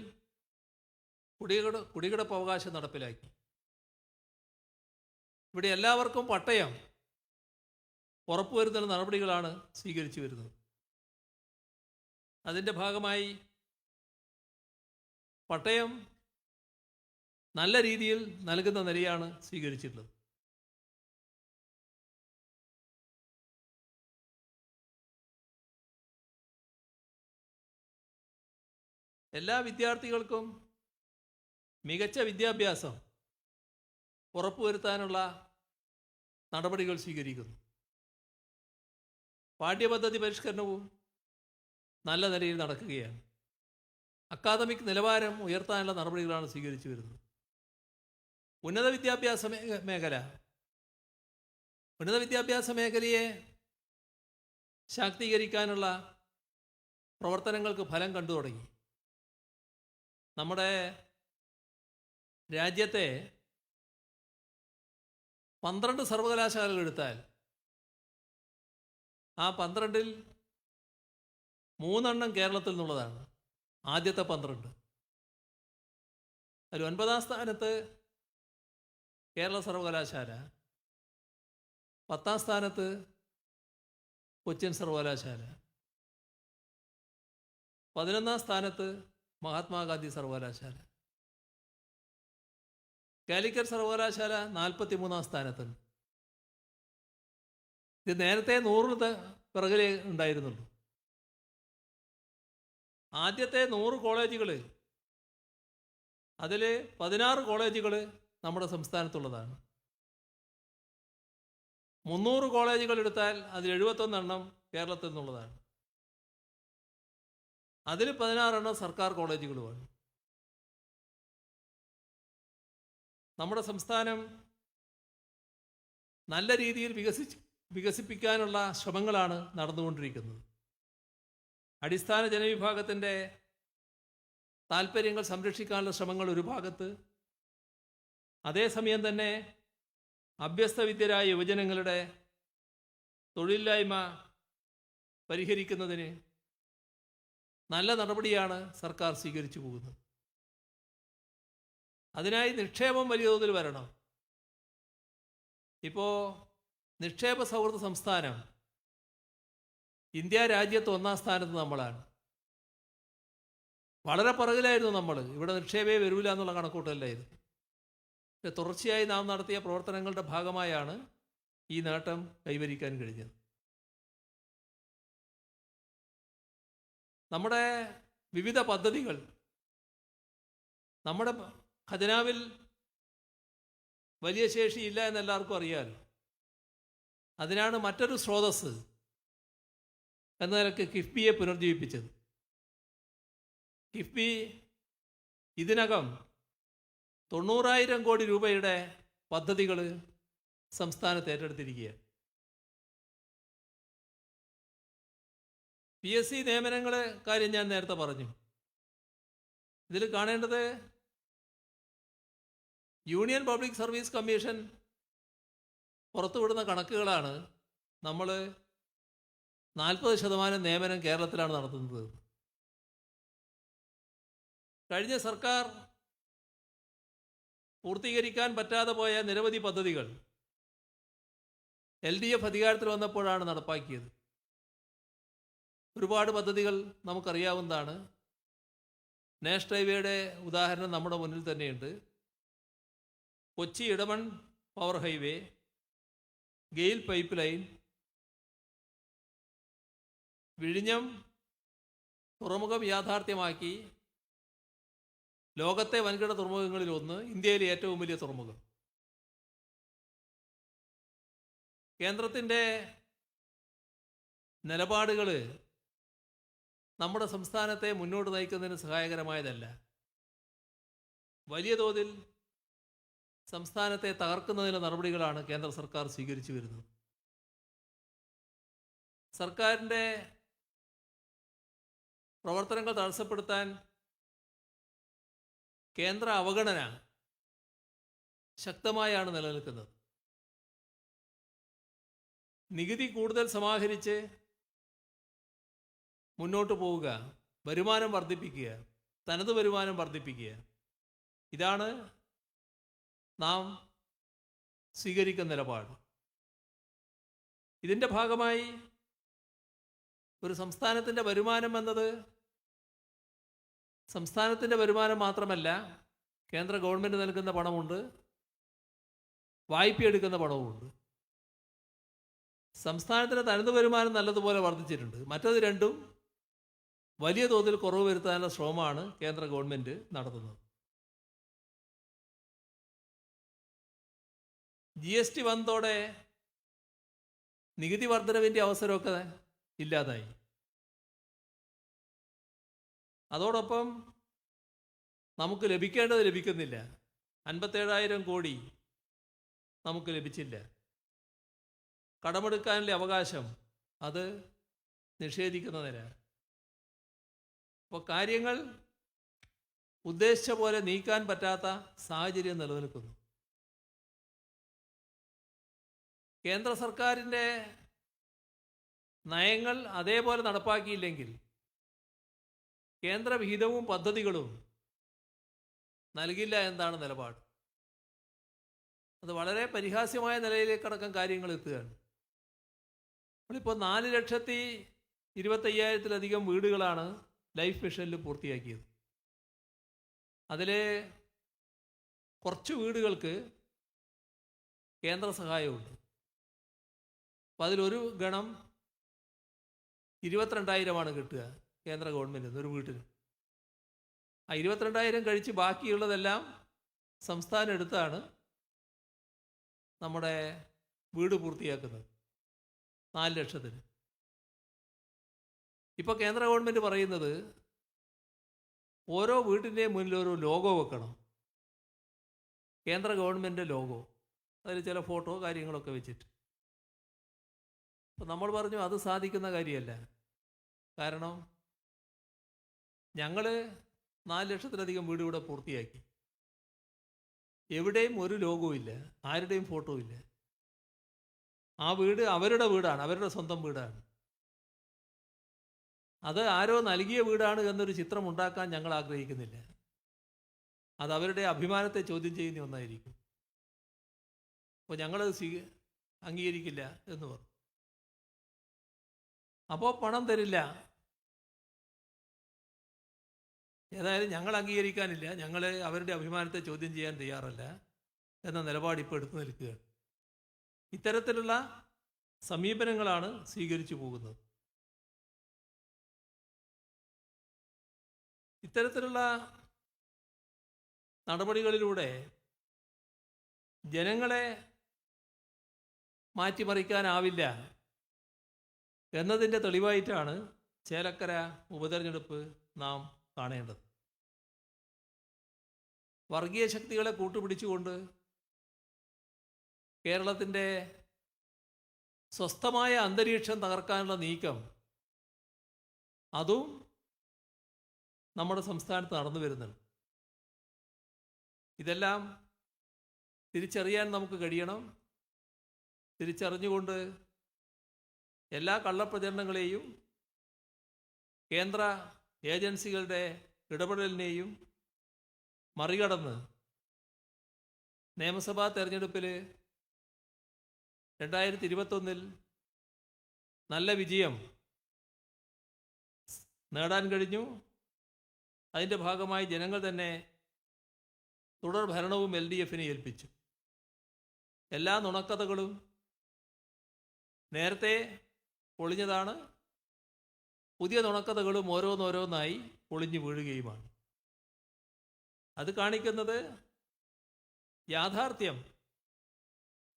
കുടികിടപ്പ് അവകാശം നടപ്പിലാക്കി. ഇവിടെ എല്ലാവർക്കും പട്ടയം ഉറപ്പുവരുത്തുന്ന നടപടികളാണ് സ്വീകരിച്ചു വരുന്നത്. അതിൻ്റെ ഭാഗമായി പട്ടയം നല്ല രീതിയിൽ നൽകുന്ന നിലയാണ് സ്വീകരിച്ചിട്ടുള്ളത്. എല്ലാ വിദ്യാർത്ഥികൾക്കും മികച്ച വിദ്യാഭ്യാസം ഉറപ്പുവരുത്താനുള്ള നടപടികൾ സ്വീകരിക്കുന്നു. പാഠ്യപദ്ധതി പരിഷ്കരണവും നല്ല നിലയിൽ നടക്കുകയാണ്. അക്കാദമിക് നിലവാരം ഉയർത്താനുള്ള നടപടികളാണ് സ്വീകരിച്ചു വരുന്നത്. ഉന്നത വിദ്യാഭ്യാസ മേഖലയെ ശാക്തീകരിക്കാനുള്ള പ്രവർത്തനങ്ങൾക്ക് ഫലം കണ്ടു തുടങ്ങി. നമ്മുടെ രാജ്യത്തെ 12 സർവകലാശാലകൾ എടുത്താൽ ആ 12-ൽ 3 കേരളത്തിൽ നിന്നുള്ളതാണ്. ആദ്യത്തെ 12. അതിൽ 9-ാം സ്ഥാനത്ത് കേരള സർവകലാശാല, 10-ാം സ്ഥാനത്ത് കൊച്ചിൻ സർവകലാശാല, 11ാം സ്ഥാനത്ത് മഹാത്മാഗാന്ധി സർവകലാശാല. കാലിക്കറ്റ് സർവകലാശാല 43ാം സ്ഥാനത്തുണ്ട്. ഇത് നേരത്തെ 100 പിറകിലേ ഉണ്ടായിരുന്നുള്ളൂ. ആദ്യത്തെ 100 കോളേജുകൾ, അതിൽ 16 കോളേജുകൾ നമ്മുടെ സംസ്ഥാനത്തുള്ളതാണ്. 300 കോളേജുകൾ എടുത്താൽ അതിൽ 71 എണ്ണം കേരളത്തിൽ നിന്നുള്ളതാണ്. അതിൽ 16 എണ്ണം സർക്കാർ കോളേജുകളുമാണ്. നമ്മുടെ സംസ്ഥാനം നല്ല രീതിയിൽ വികസിപ്പിക്കാനുള്ള ശ്രമങ്ങളാണ് നടന്നുകൊണ്ടിരിക്കുന്നത്. അടിസ്ഥാന ജനവിഭാഗത്തിൻ്റെ താല്പര്യങ്ങൾ സംരക്ഷിക്കാനുള്ള ശ്രമങ്ങൾ ഒരു ഭാഗത്ത്, അതേസമയം തന്നെ അഭ്യസ്തവിദ്യരായ യുവജനങ്ങളുടെ തൊഴിലില്ലായ്മ പരിഹരിക്കുന്നതിന് നല്ല നടപടിയാണ് സർക്കാർ സ്വീകരിച്ചു പോകുന്നത്. അതിനായി നിക്ഷേപം വലിയ തോതിൽ വരണം. ഇപ്പോൾ നിക്ഷേപ സൗഹൃദ സംസ്ഥാനം ഇന്ത്യ രാജ്യത്ത് 1ാം സ്ഥാനത്ത് നമ്മളാണ്. വളരെ പുറകിലായിരുന്നു നമ്മൾ. ഇവിടെ നിക്ഷേപേ വരൂല എന്നുള്ള കണക്കൂട്ടലായിരുന്നു. പക്ഷെ തുടർച്ചയായി നാം നടത്തിയ പ്രവർത്തനങ്ങളുടെ ഭാഗമായാണ് ഈ നേട്ടം കൈവരിക്കാൻ കഴിഞ്ഞത്. നമ്മുടെ വിവിധ പദ്ധതികൾ നമ്മുടെ ഖജനാവിൽ വലിയ ശേഷിയില്ല എന്നെല്ലാവർക്കും അറിയാമല്ലോ. അതിനാണ് മറ്റൊരു സ്രോതസ്സ് എന്ന നിലയ്ക്ക് കിഫ്ബിയെ പുനർജീവിപ്പിച്ചത്. കിഫ്ബി ഇതിനകം 90,000 കോടി രൂപയുടെ പദ്ധതികൾ സംസ്ഥാനത്ത് ഏറ്റെടുത്തിരിക്കുകയാണ്. PSC നിയമനങ്ങളെ കാര്യം ഞാൻ നേരത്തെ പറഞ്ഞു. ഇതിൽ കാണേണ്ടത് യൂണിയൻ പബ്ലിക് സർവീസ് കമ്മീഷൻ പുറത്തുവിടുന്ന കണക്കുകളാണ്. നമ്മൾ 40% നിയമനം കേരളത്തിലാണ് നടത്തുന്നത്. കഴിഞ്ഞ സർക്കാർ പൂർത്തീകരിക്കാൻ പറ്റാതെ പോയ നിരവധി പദ്ധതികൾ LDF അധികാരത്തിൽ വന്നപ്പോഴാണ് നടപ്പാക്കിയത്. ഒരുപാട് പദ്ധതികൾ നമുക്കറിയാവുന്നതാണ്. നാഷണൽ ഹൈവേയുടെ ഉദാഹരണം നമ്മുടെ മുന്നിൽ തന്നെയുണ്ട്. Kochi Edamon power highway, GAIL pipeline, വിഴിഞ്ഞം തുറമുഖം യാഥാർത്ഥ്യമാക്കി ലോകത്തെ വൻകിട തുറമുഖങ്ങളിൽ ഒന്ന്, ഇന്ത്യയിലെ ഏറ്റവും വലിയ തുറമുഖം. കേന്ദ്രത്തിൻ്റെ നിലപാടുകൾ നമ്മുടെ സംസ്ഥാനത്തെ മുന്നോട്ട് നയിക്കുന്നതിന് സഹായകരമായതല്ല. വലിയ തോതിൽ സംസ്ഥാനത്തെ തകർക്കുന്നതിന് നടപടികളാണ് കേന്ദ്ര സർക്കാർ സ്വീകരിച്ചു വരുന്നത്. സർക്കാരിൻ്റെ പ്രവർത്തനങ്ങൾ തടസ്സപ്പെടുത്താൻ കേന്ദ്ര അവഗണന ശക്തമായാണ് നിലനിൽക്കുന്നത്. നികുതി കൂടുതൽ സമാഹരിച്ച് മുന്നോട്ട് പോവുക, വരുമാനം വർദ്ധിപ്പിക്കുക, തനത് വരുമാനം വർദ്ധിപ്പിക്കുക, ഇതാണ് നാം സ്വീകരിക്കുന്ന നിലപാട്. ഇതിൻ്റെ ഭാഗമായി ഒരു സംസ്ഥാനത്തിൻ്റെ വരുമാനം എന്നത് സംസ്ഥാനത്തിൻ്റെ വരുമാനം മാത്രമല്ല, കേന്ദ്ര ഗവൺമെൻറ് നൽകുന്ന പണമുണ്ട്, വായ്പയെടുക്കുന്ന പണവുമുണ്ട്. സംസ്ഥാനത്തിൻ്റെ തനത് വരുമാനം നല്ലതുപോലെ വർദ്ധിച്ചിട്ടുണ്ട്. മറ്റത് രണ്ടും വലിയ തോതിൽ കുറവ് വരുത്താനുള്ള ശ്രമമാണ് കേന്ദ്ര ഗവൺമെൻറ് നടത്തുന്നത്. GST വന്നതോടെ നികുതി വർധനവിൻ്റെ അവസരമൊക്കെ ഇല്ലാതായി. അതോടൊപ്പം നമുക്ക് ലഭിക്കേണ്ടത് ലഭിക്കുന്നില്ല. 57,000 കോടി നമുക്ക് ലഭിച്ചില്ല. കടമെടുക്കാനുള്ള അവകാശം അത് നിഷേധിക്കുന്ന നില. അപ്പോൾ കാര്യങ്ങൾ ഉദ്ദേശിച്ച പോലെ നീക്കാൻ പറ്റാത്ത സാഹചര്യം നിലനിൽക്കുന്നു. കേന്ദ്ര സർക്കാരിൻ്റെ നയങ്ങൾ അതേപോലെ നടപ്പാക്കിയില്ലെങ്കിൽ കേന്ദ്ര വിഹിതവും പദ്ധതികളും നൽകില്ല എന്നതാണ് നിലപാട്. അത് വളരെ പരിഹാസ്യമായ നിലയിലേക്കടക്കം കാര്യങ്ങൾ എത്തുകയാണ്. നമ്മളിപ്പോൾ 4,25,000-ലധികം വീടുകളാണ് ലൈഫ് മിഷനിൽ പൂർത്തിയാക്കിയത്. അതിൽ കുറച്ച് വീടുകൾക്ക് കേന്ദ്ര സഹായമുണ്ട്. അപ്പോൾ അതിലൊരു ഗണം 22,000 കിട്ടുക കേന്ദ്ര ഗവൺമെൻറ് ഒരു വീട്ടിന്. ആ 22,000 കഴിച്ച് ബാക്കിയുള്ളതെല്ലാം സംസ്ഥാനം എടുത്താണ് നമ്മുടെ വീട് പൂർത്തിയാക്കുന്നത് 4 ലക്ഷത്തിന്. ഇപ്പോൾ കേന്ദ്ര ഗവൺമെൻറ് പറയുന്നത് ഓരോ വീട്ടിൻ്റെയും മുന്നിൽ ഒരു ലോഗോ വെക്കണം, കേന്ദ്ര ഗവൺമെൻറ് ലോഗോ, അതിൽ ചില ഫോട്ടോ കാര്യങ്ങളൊക്കെ വെച്ചിട്ട്. അപ്പോൾ നമ്മൾ പറഞ്ഞു അത് സാധിക്കുന്ന കാര്യമല്ല. കാരണം ഞങ്ങൾ 4 ലക്ഷത്തിലധികം വീട് ഇവിടെ പൂർത്തിയാക്കി. എവിടെയും ഒരു ലോഗോ ഇല്ല, ആരുടെയും ഫോട്ടോ ഇല്ല. ആ വീട് അവരുടെ വീടാണ്, അവരുടെ സ്വന്തം വീടാണ്. അത് ആരോ നൽകിയ വീടാണ് എന്നൊരു ചിത്രം ഉണ്ടാക്കാൻ ഞങ്ങൾ ആഗ്രഹിക്കുന്നില്ല. അത് അവരുടെ അഭിമാനത്തെ ചോദ്യം ചെയ്യുന്ന ഒന്നായിരിക്കും. അപ്പോൾ ഞങ്ങളത് അംഗീകരിക്കില്ല എന്ന് പറഞ്ഞു. അപ്പോൾ പണം തരില്ല. ഏതായാലും ഞങ്ങൾ അംഗീകരിക്കാനില്ല, ഞങ്ങൾ അവരുടെ അഭിമാനത്തെ ചോദ്യം ചെയ്യാൻ തയ്യാറല്ല എന്ന നിലപാട് ഇപ്പോൾ എടുത്തു നിൽക്കുകയാണ്. ഇത്തരത്തിലുള്ള സമീപനങ്ങളാണ് സ്വീകരിച്ചു പോകുന്നത്. ഇത്തരത്തിലുള്ള നടപടികളിലൂടെ ജനങ്ങളെ മാറ്റിമറിക്കാനാവില്ല എന്നതിൻ്റെ തെളിവായിട്ടാണ് ചേലക്കര ഉപതെരഞ്ഞെടുപ്പ് നാം കാണേണ്ടത്. വർഗീയ ശക്തികളെ കൂട്ടുപിടിച്ചുകൊണ്ട് കേരളത്തിൻ്റെ സ്വസ്ഥമായ അന്തരീക്ഷം തകർക്കാനുള്ള നീക്കം അതും നമ്മുടെ സംസ്ഥാനത്ത് നടന്നു വരുന്നുണ്ട്. ഇതെല്ലാം തിരിച്ചറിയാൻ നമുക്ക് കഴിയണം. തിരിച്ചറിഞ്ഞുകൊണ്ട് എല്ലാ കള്ളപ്രചരണങ്ങളെയും കേന്ദ്ര ഏജൻസികളുടെ ഇടപെടലിനെയും മറികടന്ന് നിയമസഭാ തെരഞ്ഞെടുപ്പിൽ 2021 നല്ല വിജയം നേടാൻ കഴിഞ്ഞു. അതിൻ്റെ ഭാഗമായി ജനങ്ങൾ തന്നെ തുടർ ഭരണവും LDFനെ ഏൽപ്പിച്ചു. എല്ലാ നുണക്കഥകളും നേരത്തെ പൊളിഞ്ഞതാണ്. പുതിയ നുണക്കഥകളും ഓരോന്നോരോന്നായി പൊളിഞ്ഞു വീഴുകയുമാണ്. അത് കാണിക്കുന്നത് യാഥാർത്ഥ്യം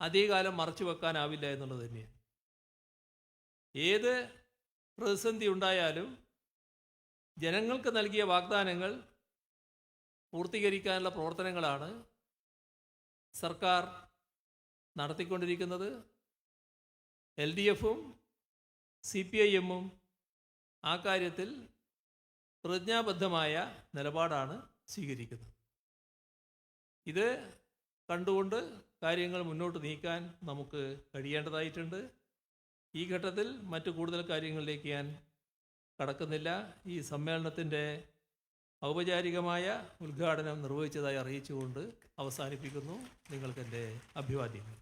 അധികകാലം മറച്ചു വെക്കാനാവില്ല എന്നുള്ളത് തന്നെയാണ്. ഏത് പ്രതിസന്ധി ഉണ്ടായാലും ജനങ്ങൾക്ക് നൽകിയ വാഗ്ദാനങ്ങൾ പൂർത്തീകരിക്കാനുള്ള പ്രവർത്തനങ്ങളാണ് സർക്കാർ നടത്തിക്കൊണ്ടിരിക്കുന്നത്. LDFും CPIMും ആ കാര്യത്തിൽ പ്രതിജ്ഞാബദ്ധമായ നിലപാടാണ് സ്വീകരിക്കുന്നത്. ഇത് കണ്ടുകൊണ്ട് കാര്യങ്ങൾ മുന്നോട്ട് നീക്കാൻ നമുക്ക് കഴിയേണ്ടതായിട്ടുണ്ട്. ഈ ഘട്ടത്തിൽ മറ്റു കൂടുതൽ കാര്യങ്ങളിലേക്ക് ഞാൻ കടക്കുന്നില്ല. ഈ സമ്മേളനത്തിൻ്റെ ഔപചാരികമായ ഉദ്ഘാടനം നിർവഹിച്ചതായി അറിയിച്ചുകൊണ്ട് അവസാനിപ്പിക്കുന്നു. നിങ്ങൾക്കെൻ്റെ അഭിവാദ്യങ്ങൾ.